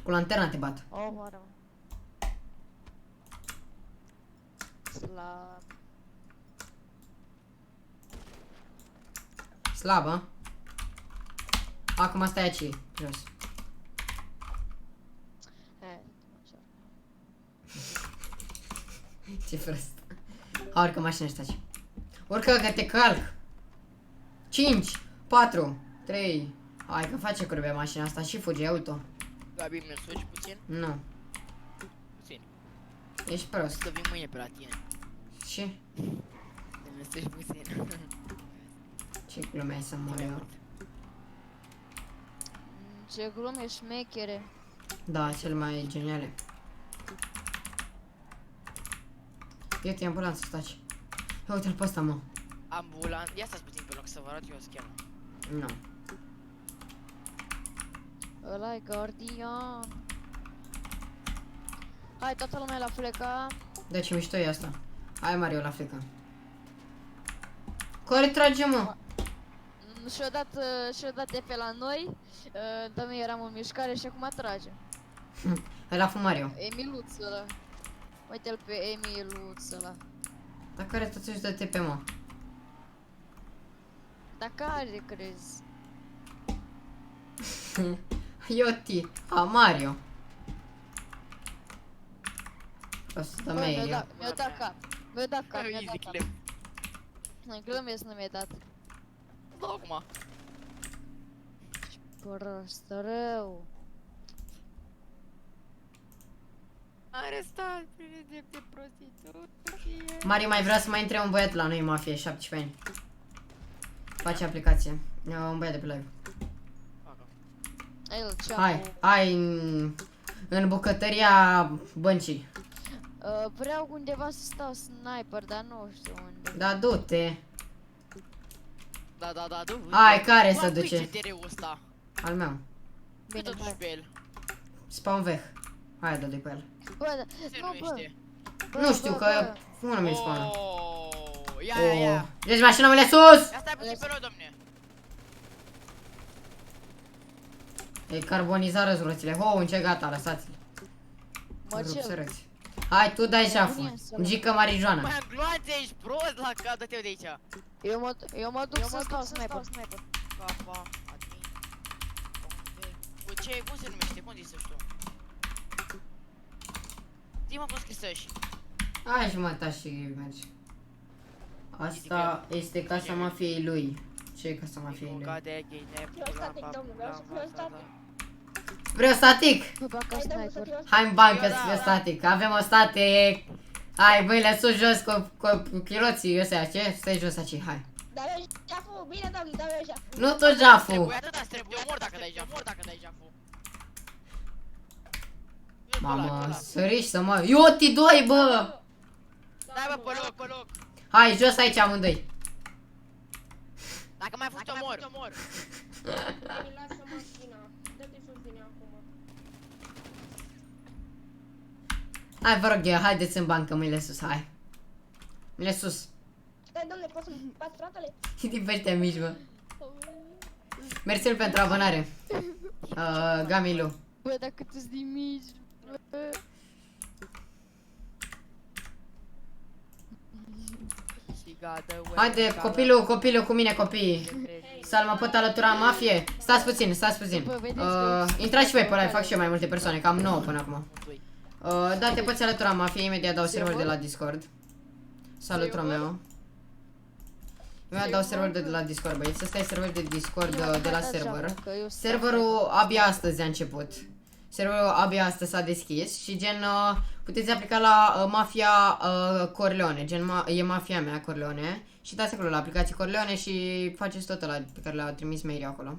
Cu lanterna te bat. Omoară-mă. Slab. Slabă. Acum stai aici, jos. Ce prost. Hai, urcă mașina ăsta aici. Urcă că te calc. 5, 4, 3. Hai că face curbe mașina asta și fuge, ia uite-o. Gabi, mi-l sugi puțin? Nu. Puțin. Ești prost. Să vin mâine pe la tine. Și? Mi-l sugi puțin. Ce glumeai să mor eu? Ce glume șmechere. Da, cel mai geniale. Uite, ambulanță, staci. Ia uite-l pe ăsta, mă. Ambulant. Ia stați puțin pe loc să vă arăt eu schema. Nu. Ăla-i gardian. Hai, toată lumea la fleca. Da, ce mișto e asta. Hai, Mario, la frică. Care trage, mă? Și-o dat TP la noi. Dar noi eram în mișcare și acum trage. Ăla fu Mario. Emiluț ăla. Uite-l pe Emiluț ăla. Dar care tot își dă TP, mă? Dar care crezi? Ioti. A, Mario. 100 Bă, mei. mi-a dat cap. Mi-a dat cap, mi-a Easy dat cap. clip. Glumesc, nu mi-a dat. Dogma. Prost, rău. Arestat prin drept de prostituție. Mari mai vrea să mai intre un băiat la noi în mafie, 17 ani. Face aplicație. Un băiat de pe live. El ce Hai în bucătăria băncii. Vreau undeva să stau sniper, dar nu știu unde. Da, du-te. Da, du. Hai, care se Bă, duce? ce CTR-ul ăsta? Al meu. Bine, Bine, duci hai. pe el. Spawn veh. Hai, dă-i pe el. Bă, Se nu, bă. numește. Nu știu că... Cum nu mi-l spawn? Oh, ia. Deci mașina mele sus! Ia stai puțin pe noi, domne. E carbonizat răzvrățile. Ce gata, lăsați-l. Mă Rup ce? sărăți. Hai, tu dai șaful. Gică marijuana. Mai gloanțe, ești prost la cap, dă-te de aici. Eu mă duc să stau sniper. Capa, admin. Ce, cum se numește? Cum zici să știu? Zi-mă cum scris ăși. Hai și mă, și mergi. Asta este casa mafiei lui. Ce e casa mafiei lui? Vreau static! Bă, bă, ca Hai, dă-mi să sniper. fiu Hai în bancă să fie static. Avem o static. Hai, mâinile sus, jos, cu chiloții ăstea, ce? Stai jos aici, hai. Dar eu șaful, bine domnule, dar eu șaful. Nu tot jaful. Trebuie atâta, trebuie, eu mor dacă dai jaful. Mamă, săriși să mă... Ioti doi, bă! Dai bă, pe loc. Hai, jos aici amândoi. Dacă mai faci mor. Ei, lasă mașina. Dă-te sus din ea acum. Hai, vă rog eu, haideți în bancă, mâinile sus, hai. Mâinile sus. Stai, domnule, poți să-mi bați fratele? Din pește mici, bă. Mersi pentru abonare. Gamilu. Bă, dacă tu-s din mici. Bă. Haide, copilul cu mine, copiii. Să mă pot alătura în mafie. Stați puțin. Intrați și voi pe live, fac și eu mai multe persoane, cam 9 până acum. Da, te poți alătura în mafie, imediat dau server de la Discord. Salut, Romeo. Imediat dau server de la Discord, băieți. Ăsta e server de Discord de la server. Serverul abia astăzi a început. Serverul abia astăzi s-a deschis și gen puteți aplica la mafia Corleone, gen e mafia mea Corleone și dați acolo la aplicație Corleone și faceți tot ăla pe care l-a trimis Mary acolo.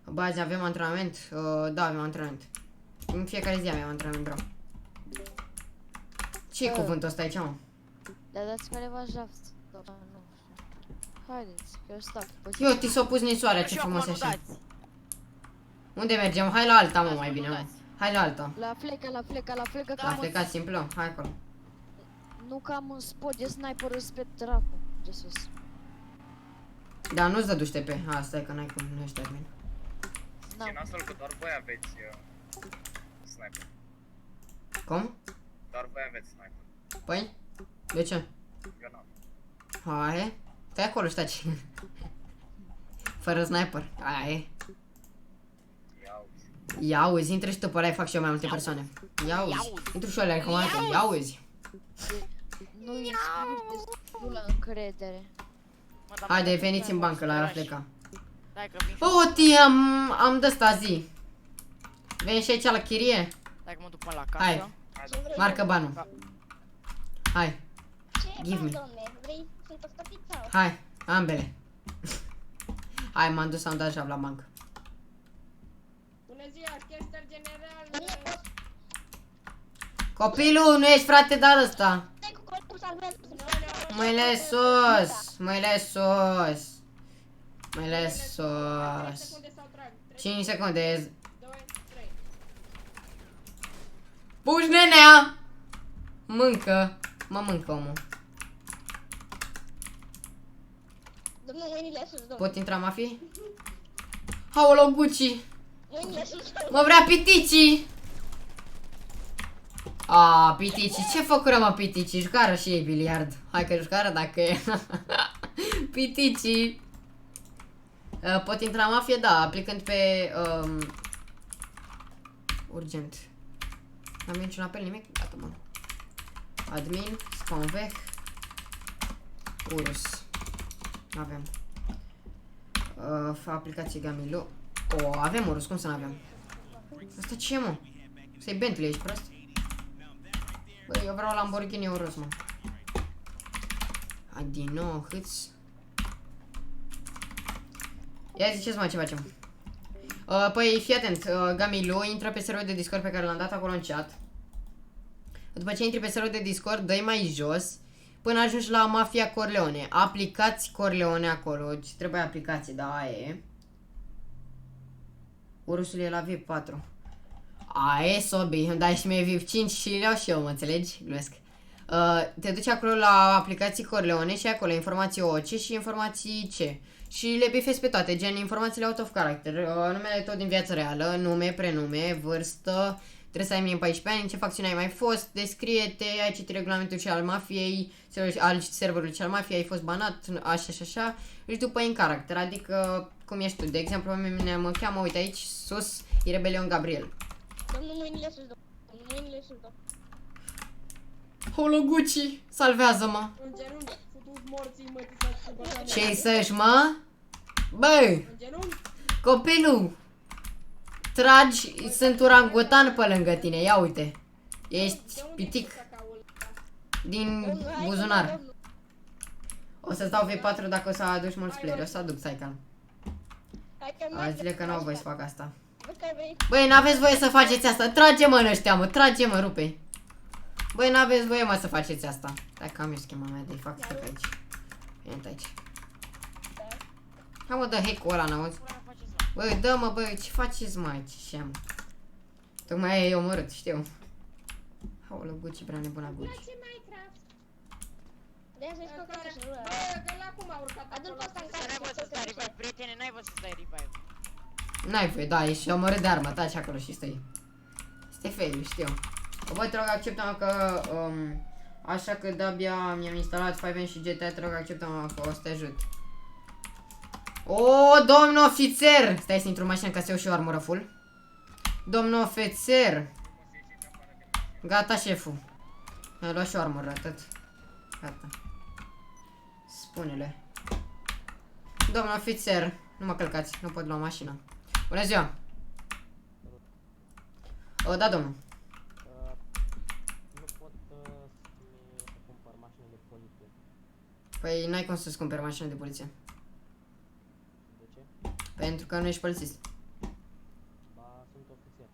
Bă, azi avem antrenament? Da, avem antrenament. În fiecare zi avem antrenament, bro. Ce e cuvântul ăsta aici, mă? Dar dați careva jaf. Nu știu. Haideți, că eu stau. Eu ți s-o pus nisoarea, ce frumos e așa. Unde mergem? Hai la alta, mă, mai bine, mă. Hai la alta. La fleca. La plecat simplu, hai acolo. Nu că am un spot de sniper spre dracu. De sus. Da, nu-ți dă duște pe. Ha, stai că n-ai cum, nu ești admin. E nasol că doar voi aveți sniper. Cum? Doar voi aveți sniper. Păi? De ce? Eu n-am. Hai. Stai acolo, staci. Fără sniper. Hai. Ia auzi, intră și tu pe ăla, fac și eu mai multe persoane. Ia auzi. Intru și eu la recomandă. Ia auzi. Nu e destulă încredere. Haide, veniți în bancă la Rafleca. Dai că vin și Oh, tii, am de-asta zi. Veni și aici la chirie? dai că mă duc până la casă. Hai. Marcă banul. Hai, Ce Give bani, me. domnule? Vrei să-i păstăpiți sau? hai, ambele. Hai, m-am dus, am dat jab la bancă. Bună ziua, chester general. Copilul, nu ești frate de ăsta. Stai cu corpul salvează. Mâinile sus, mâinile sus. Mâinile 3 sus. secunde sau trag. 5 secunde. 2, 3. Puși nenea! Mâncă. Mă mâncă omul. Domnule, mâinile sus, domnule. Pot intra mafii? Aolo, Gucci! Mâinile sus. Mă vrea Pitici! A, Pitici, ce făcură mă Pitici? Jucară și ei biliard. Hai că jucară dacă e. Pitici! Pot intra în mafie? Da, aplicând pe... urgent. N-am niciun apel, nimic? Gata, mă. Admin, Sconvec, Urus. Avem. Aplicație Gamilo. O, avem Urus, cum să n-avem? Asta ce e, mă? Să-i Bentley, ești prost? Băi, eu vreau Lamborghini Urus, mă. Hai din nou, hâți. Ia ziceți, mă, ce facem? Păi, fii atent, Gamilo, intră pe serverul de Discord pe care l-am dat acolo în chat. După ce intri pe serverul de Discord, dă-i mai jos până ajungi la Mafia Corleone. Aplicați Corleone acolo, trebuie aplicație, da, aia e. Urusul e la VIP 4. Aia e sobi, îmi dai și mie VIP 5 și le iau și eu, mă înțelegi? Glumesc. Te duci acolo la aplicații Corleone și acolo informații OC și informații C. Și le bifezi pe toate, gen informațiile out of character, numele tot din viața reală, nume, prenume, vârstă, trebuie să ai minim 14 ani, în ce facțiune ai mai fost, descrie-te, ai citit regulamentul și al mafiei, al serverului și al mafiei, ai fost banat, așa și așa, și după in character, adică cum ești tu, de exemplu, mine mă cheamă, uite aici, sus, e Rebelion Gabriel. Domnul mâinile sus, domnul mâinile sus, domnul. Holo Gucci, salvează-mă! În genunchi, futut morții, mă, ți-s Ce-i să-și, mă? Băi, În genunchi? copilul, tragi, sunt orangutan pe lângă tine, ia uite, ești pitic din buzunar. O să-ți dau V4 dacă o să aduci mulți player, o să aduc, stai calm. Hai că A zile că n-au voie să fac asta. Văd că vrei. Băi, n-aveți voie să faceți asta, trage-mă în ăștia, mă, trage-mă, rupe. Băi, n-aveți voie, mă, să faceți asta. Stai că am eu schema mea de fac step aici. Ia aici. Hai, mă, dă hack-ul ăla, n-auzi? Băi, dă-mă, băi, ce faceți, mă, ce am? Tocmai aia e omorât, știu. Haulă, Gucci, prea nebuna Gucci. De aia să-i scot ca și rula. Bă, că la cum a urcat Adu-l pe ăsta în N-ai voie să stai casă. revive, prietene, n-ai voie să stai revive. N-ai voie, da, ești omorât de armă, taci acolo și stai. Este fail, știu. Băi, te rog, acceptă-mă că, așa că de-abia mi-am instalat 5M și GTA, te rog, acceptă-mă că o să te ajut. O, domnul ofițer! Stai să intru în mașină ca să iau și eu armură full. Domnul ofițer! Gata, șeful. Mi-a luat și o armură, atât. Gata. Spune-le. Domnul ofițer, nu mă călcați, nu pot lua mașina. Bună ziua! Da, domnul. Nu pot să-mi cumpăr mașină de poliție. Păi n-ai cum să-ți cumperi mașină de poliție. De ce? Pentru că nu ești polițist. Ba, sunt ofițer.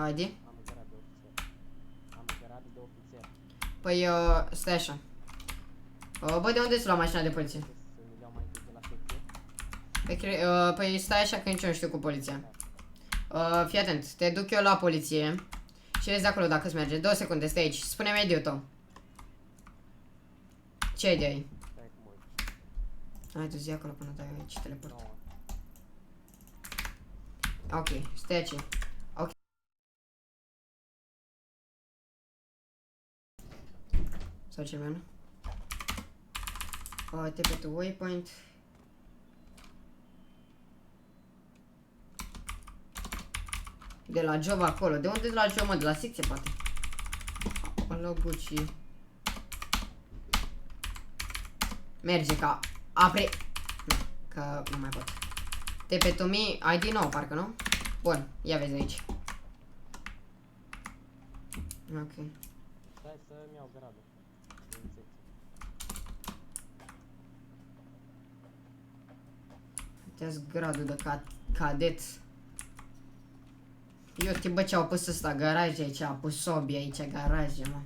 Adi? Am grad de ofițer. Am grad de ofițer. Păi, stai așa. Bă, de unde ți lua mașina de poliție? Să mi iau mai întâi de la secție. Păi stai așa că nici eu nu știu cu poliția. Fii atent, te duc eu la poliție și vezi acolo dacă îți merge. 2 secunde, stai aici. Spune-mi ID-ul tău. Ce ID ai? Stai cum uit. Hai, tu zi acolo până dai aici teleport. 9. Ok, stai aici. Ok. Sau ce vreau? TP to waypoint. De la job acolo. De unde de la job, mă? De la secție, poate. Alo, Gucci. Merge ca... Apre... Nu, că nu mai pot. TP to me, ID nou, parcă, nu? Bun, ia vezi aici. Ok. Stai să-mi iau gradul. Din secție. Uite-ți gradul de cadet. Eu te bă ce au pus ăsta, garaj aici, a pus sobi aici, garaje, mă.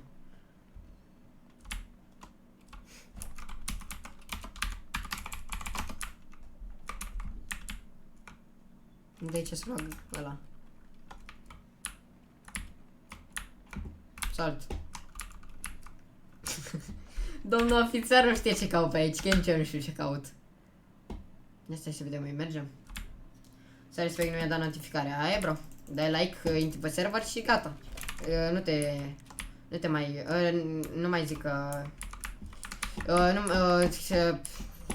De ce să luăm ăla? Salt. Domnul ofițer nu știe ce caut pe aici, că nici eu nu știu ce caut. Stai să vedem, mai mergem. Să respect, nu mi-a dat notificarea. Aia, bro. Dai like, intri pe server și gata. Nu mai zic că...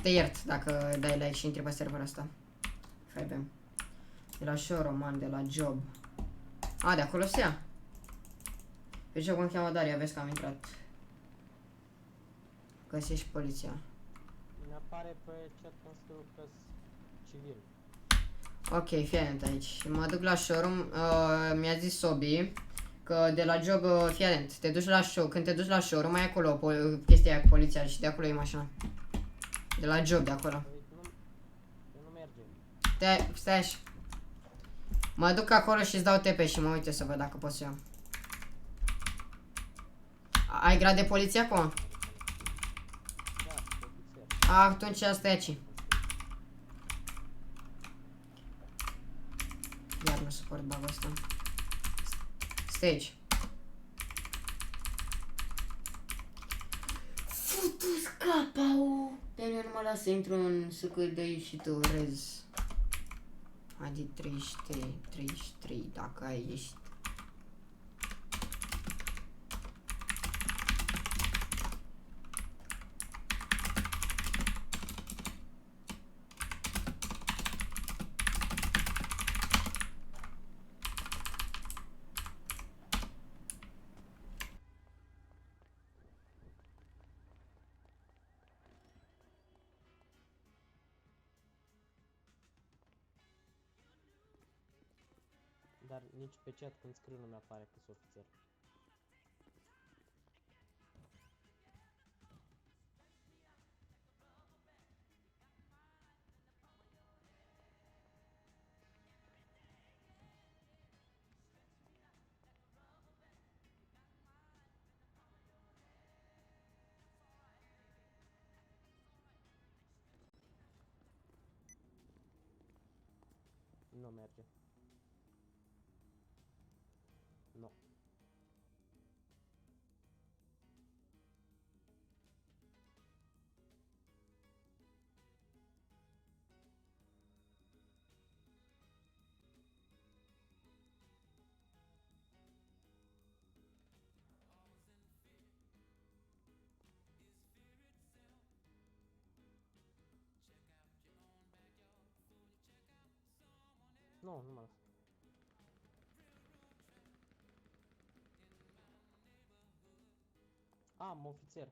te iert dacă dai like și intri pe serverul ăsta. Faibem. De la showroom, man, de la job. A, de acolo se ia. Deci cum cheamă Daria, vezi că am intrat. Găsești poliția. Mi apare pe chat când scriu că civil. Ok, fii atent aici. Mă duc la showroom, mi-a zis Sobi că de la job, fii atent, te duci la show, când te duci la showroom, mai e acolo chestia aia cu poliția și de acolo e mașina. De la job, de acolo. Păi nu merge. Stai așa. Mă duc acolo și îți dau TP și mă uite să văd dacă pot să iau. Ai grad de poliție acum? Da, ofițer. Atunci asta e aici. Iar nu suport bugul ăsta. Stai aici. Futu-ți capa-o! Dar eu nu mă las să intru în sucul de ieșitul rez. Adi 33 dacă ai ieșit. Dar nici pe chat când scriu nu mi-apare că sunt ofițer. Nu merge. Nu. Nu, nu mă las. Am ofițer.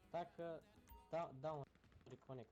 Dacă da un reconnect.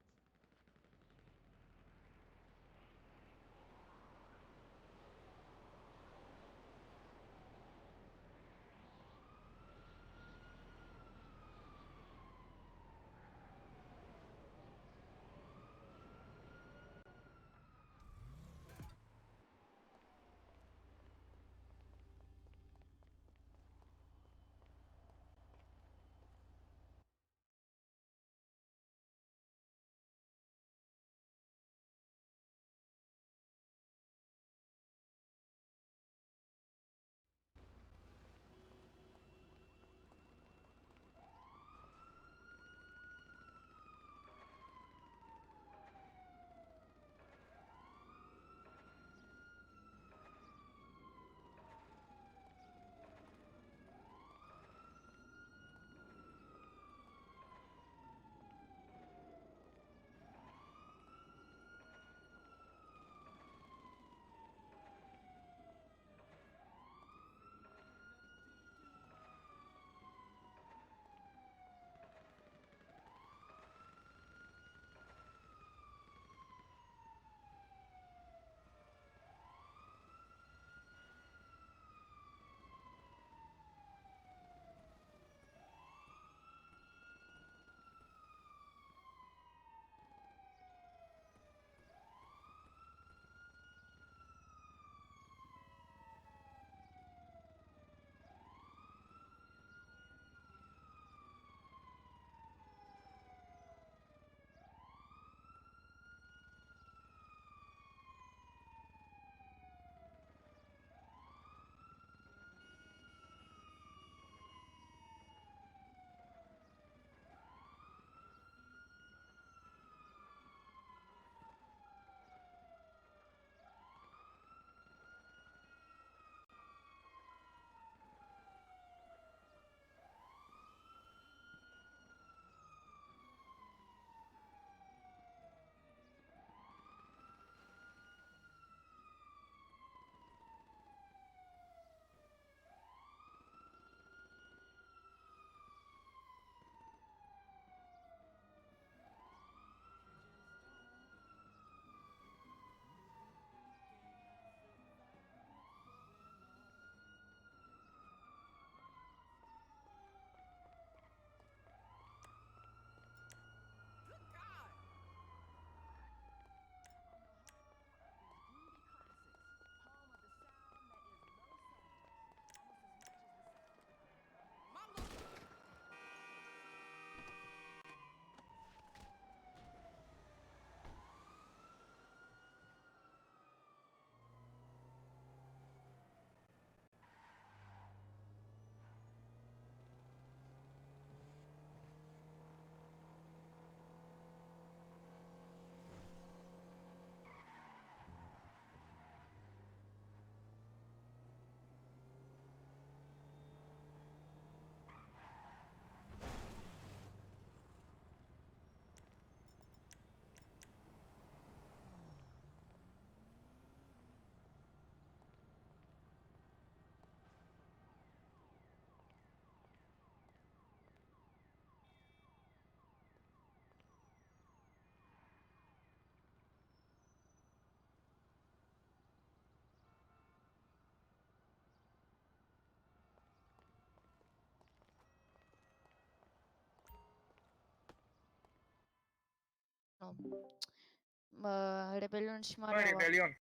Rebelion și Bă, Mareaua. Rebelion.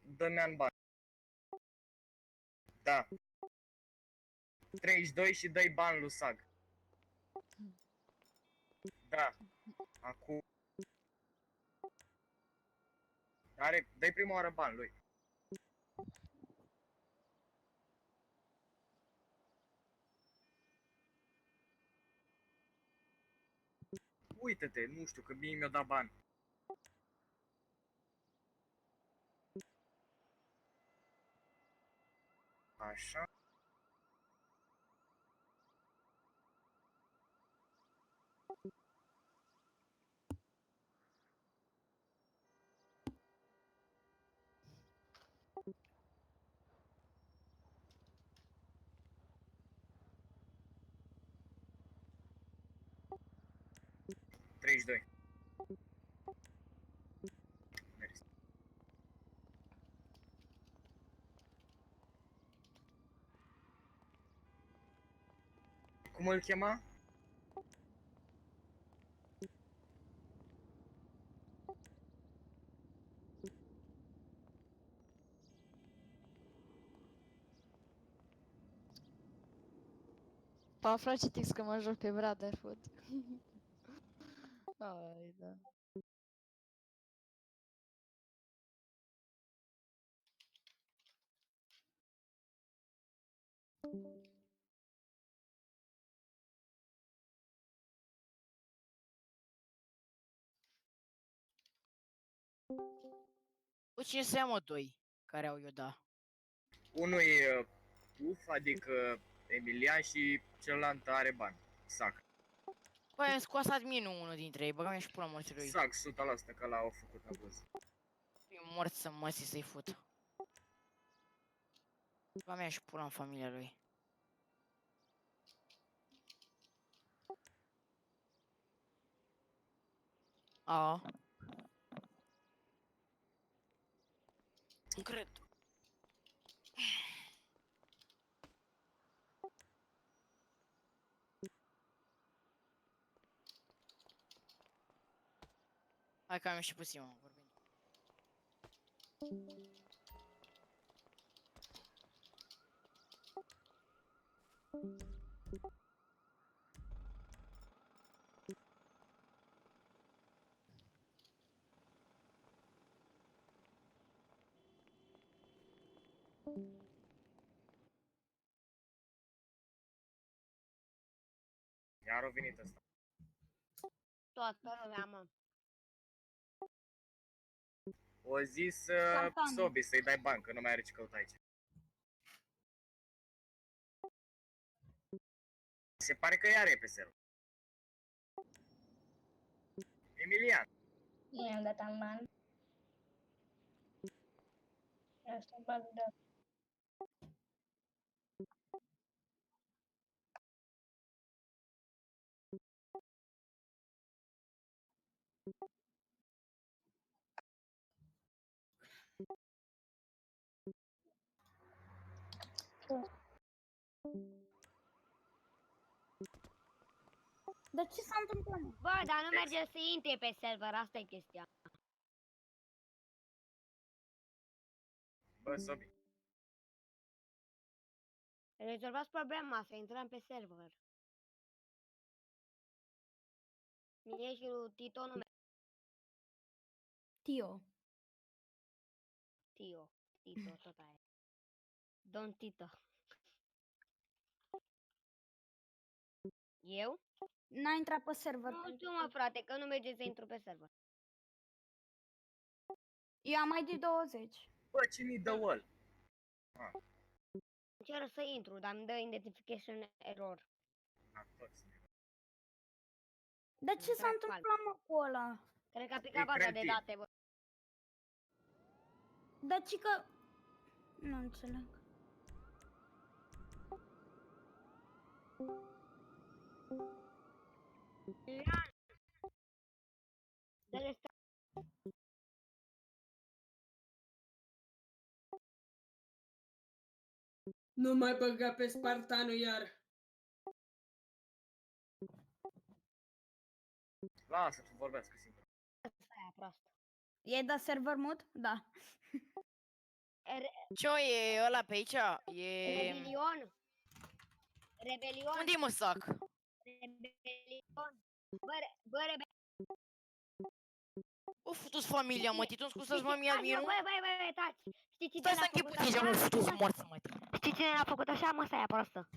Dă-mi an bani. Da. 32 și dă-i bani lui Sag. Da. Acum. Dă-i prima oară bani lui. Uită-te, nu știu, că mie mi-a dat bani. Așa. Treizeci doi. Mersi. Cum îl chema? Pa, frate, tix că mă joc pe Brotherhood. Ai, da. Cu cine să ia, mă, doi care au Yoda? Unul e Uf, adică Emilian și celălalt are bani. Sac. Păi am scos adminul unul dintre ei, băga-mi și pula morții lui. Sac, 100% că l-au făcut abuz. E mort să măsi să-i fut. Băga-mi și pula în familia lui. A. Nu cred. Hai că am ieșit puțin, mă, vorbim. Iar a venit ăsta. Toată lumea, mă. O zis Santana. Sobi să-i dai bani, că nu mai are ce căuta aici. Se pare că iar e pe server. Emilian. Nu i-am dat am bani. Asta bag de Dar ce s-a întâmplat, mă? Bă, dar nu merge să intre pe server, asta e chestia. Bă, Sobi. Rezolvați problema, să intrăm pe server. Mie și lui Tito nu merge. Tio. Tito, tot aia. Don Tito. Eu? N-a intrat pe server. Nu știu, mă, frate, că nu merge să intru pe server. Eu am ID 20. Bă, cine-i dă wall? Încerc să intru, dar îmi dă identification error. Na, toți. Dar ce s-a întâmplat, mă, cu ăla? Cred că a picat baza de cretin. date, bă. Dar ci că... Nu înțeleg. Dă-le sta- Nu mai băga pe Spartanu iar. Lasă să vorbească singur. Asta e prost. E de server mode? Da. Ce e ăla pe aici? E... Rebelion. Rebelion. Unde-i mă sac? Rebelion. Bă, rebelion. O futus familia, mă, tu scuzați mă mie admirul? Băi, taci. Știi cine Stai să l-a închei făcut puțin, așa? mă, futus morți, mă. Știi cine l-a făcut așa? Mă, stai, prostă.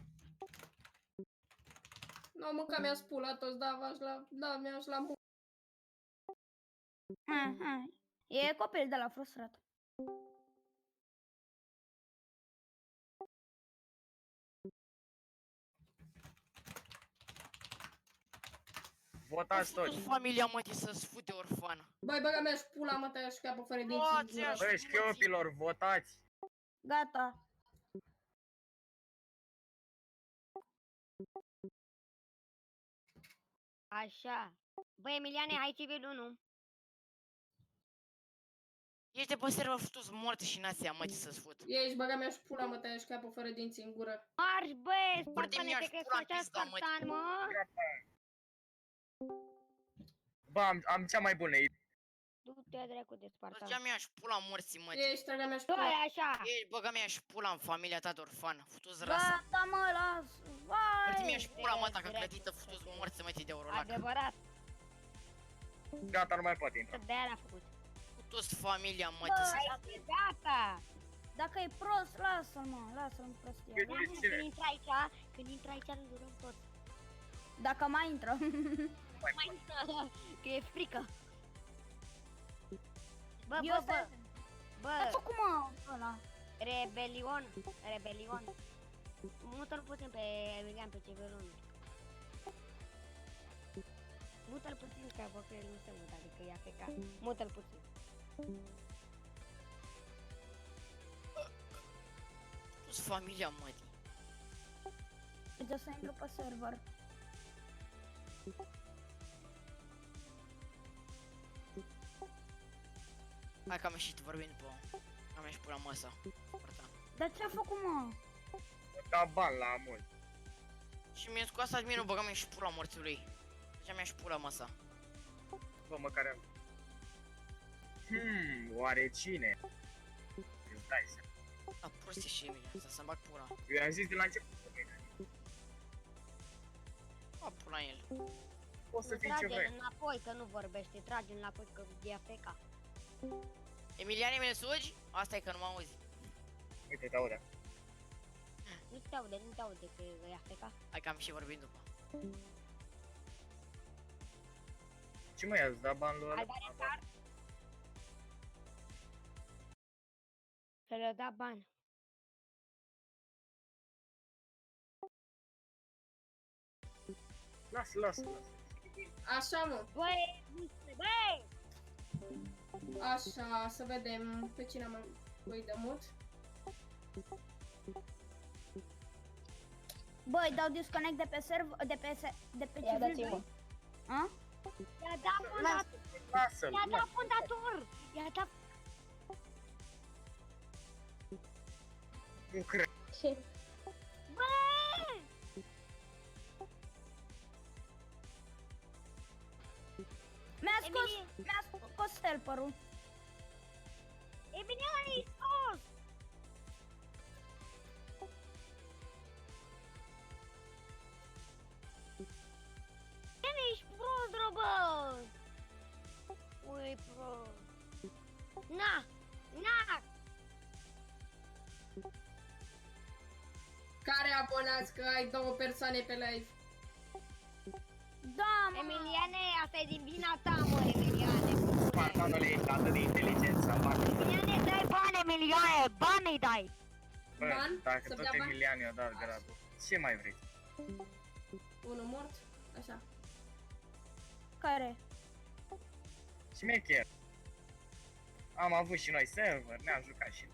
Nu, mă, că mi-a spulat toți, da, mi-aș la mu. E copil de la frustrat. Votați toți. Futus familia, mă, să-ți fute orfană. Băi, băga mea și pula, mă, tăia și capă fără dinți în Toți gură. așa. Băi, șchiopilor, votați. Gata. Așa. Băi, Emiliane, hai civil 1. Ești de pe server futus morți și nația, mă, să-ți fut. Ești, băga mea și pula, mă, tăia și capă fără dinți în gură. Marș, băi, spartane, mi-aș te crezi pula în așa pizda, mă. spartan, mă? Bă, am cea mai bună idee. Du-te dracu de spartan. Băgea mea și pula morții, mă. Ești, draga mea și Băi, pula. așa. Ești, băga mea și pula în familia ta de orfană. Futus rasa. Gata, mă, las. Clăti Vai. mi-a și pula, mă, dacă Direct. clătită futus morți, mă, de Eurolac. Adevărat. Gata, nu mai poate intra. De-aia l-a făcut. Futus familia, mă, Hai, gata. Dacă e prost, lasă-l, mă, lasă-l în prostie. Uite, Când intră aici, îl durăm tot. Dacă mai intră. Mai intră, că e frică. Bă, Eu bă, bă. stai. Bă, Făcut, mă, ăla. Rebelion. Mută-l puțin pe Emilian, pe civilul. Mută-l puțin, că vă că el nu se mută, adică e afecat. Mută-l puțin. Futus familia, mă. Uite să intru pe server. Hai că am ieșit vorbind pe... Am ieșit pula măsa. Dar ce a făcut, mă? Da bani la mult. Și mi-e scoasă adminul, băga mi-e și pula morțiului. Deci mi-a și pula măsa. Bă, măcar am... Oare cine? Îți dai seama. Da, prostie și Emilia, să-mi bag pula. Eu i-am zis de la început. Bag pula în el. Poți să fii ce Trage-l vrei. înapoi, că nu vorbește. Trage-l înapoi, că e afecat. Emiliane, mi-l sugi? Asta e că nu mă auzi. Uite, te aude. Nu te aude că e afecat. Hai că am și vorbit după. Ce mai ați dat bani lui ăla? Ai dat restart? Să le da bani. Lasă. Așa, mă. Băi! Așa, să vedem pe cine am voi de mut. Băi, dau disconnect de pe server, de pe Ia civil dați-mă. 2. A? I-a dat fondator! Lasă-l. I-a dat fondator! I-a dat... Nu cred. Ce? Băi! Mi-a scos helperul. Emilian, e scos! Bine, ești prost, drobă! Ui, prost! Na! Care abonați că ai 2 persoane pe live? Da, mă. Emiliane, asta e din vina ta, mă, Emiliane! Spartanul e atât de inteligent să facă. Emiliane, dai bani, Emiliane! Bani îi dai! Bă, Ban? dacă Să tot dea bani? Emilian i-a dat gradul. Ce mai vrei? Unul mort? Așa. Care? Șmecher. Am avut și noi server, ne-am jucat și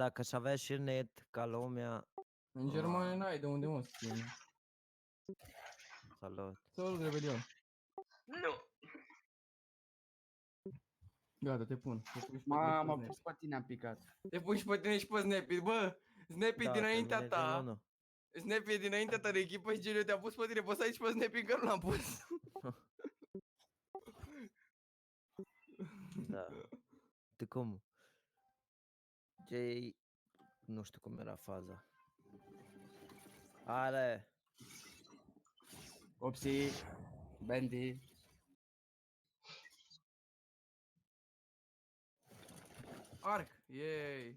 Dacă aș avea și net ca lumea... În Germania n-ai de unde mă schimbi. Salut. Salut, Rebelion. Nu. Gata, te pun. M-a pus pe tine, am picat. Te pun și pe tine și pe Snappy, bă! Snappy Da, dinaintea pe mine ta. gen unu. Snappy dinaintea ta de echipă și Geniu te-a pus pe tine. Poți să aici pe Snappy că nu l-am pus. Da. De cum? Ce nu știu cum era faza. Ale! Opsi, Bendy. Arc, yay!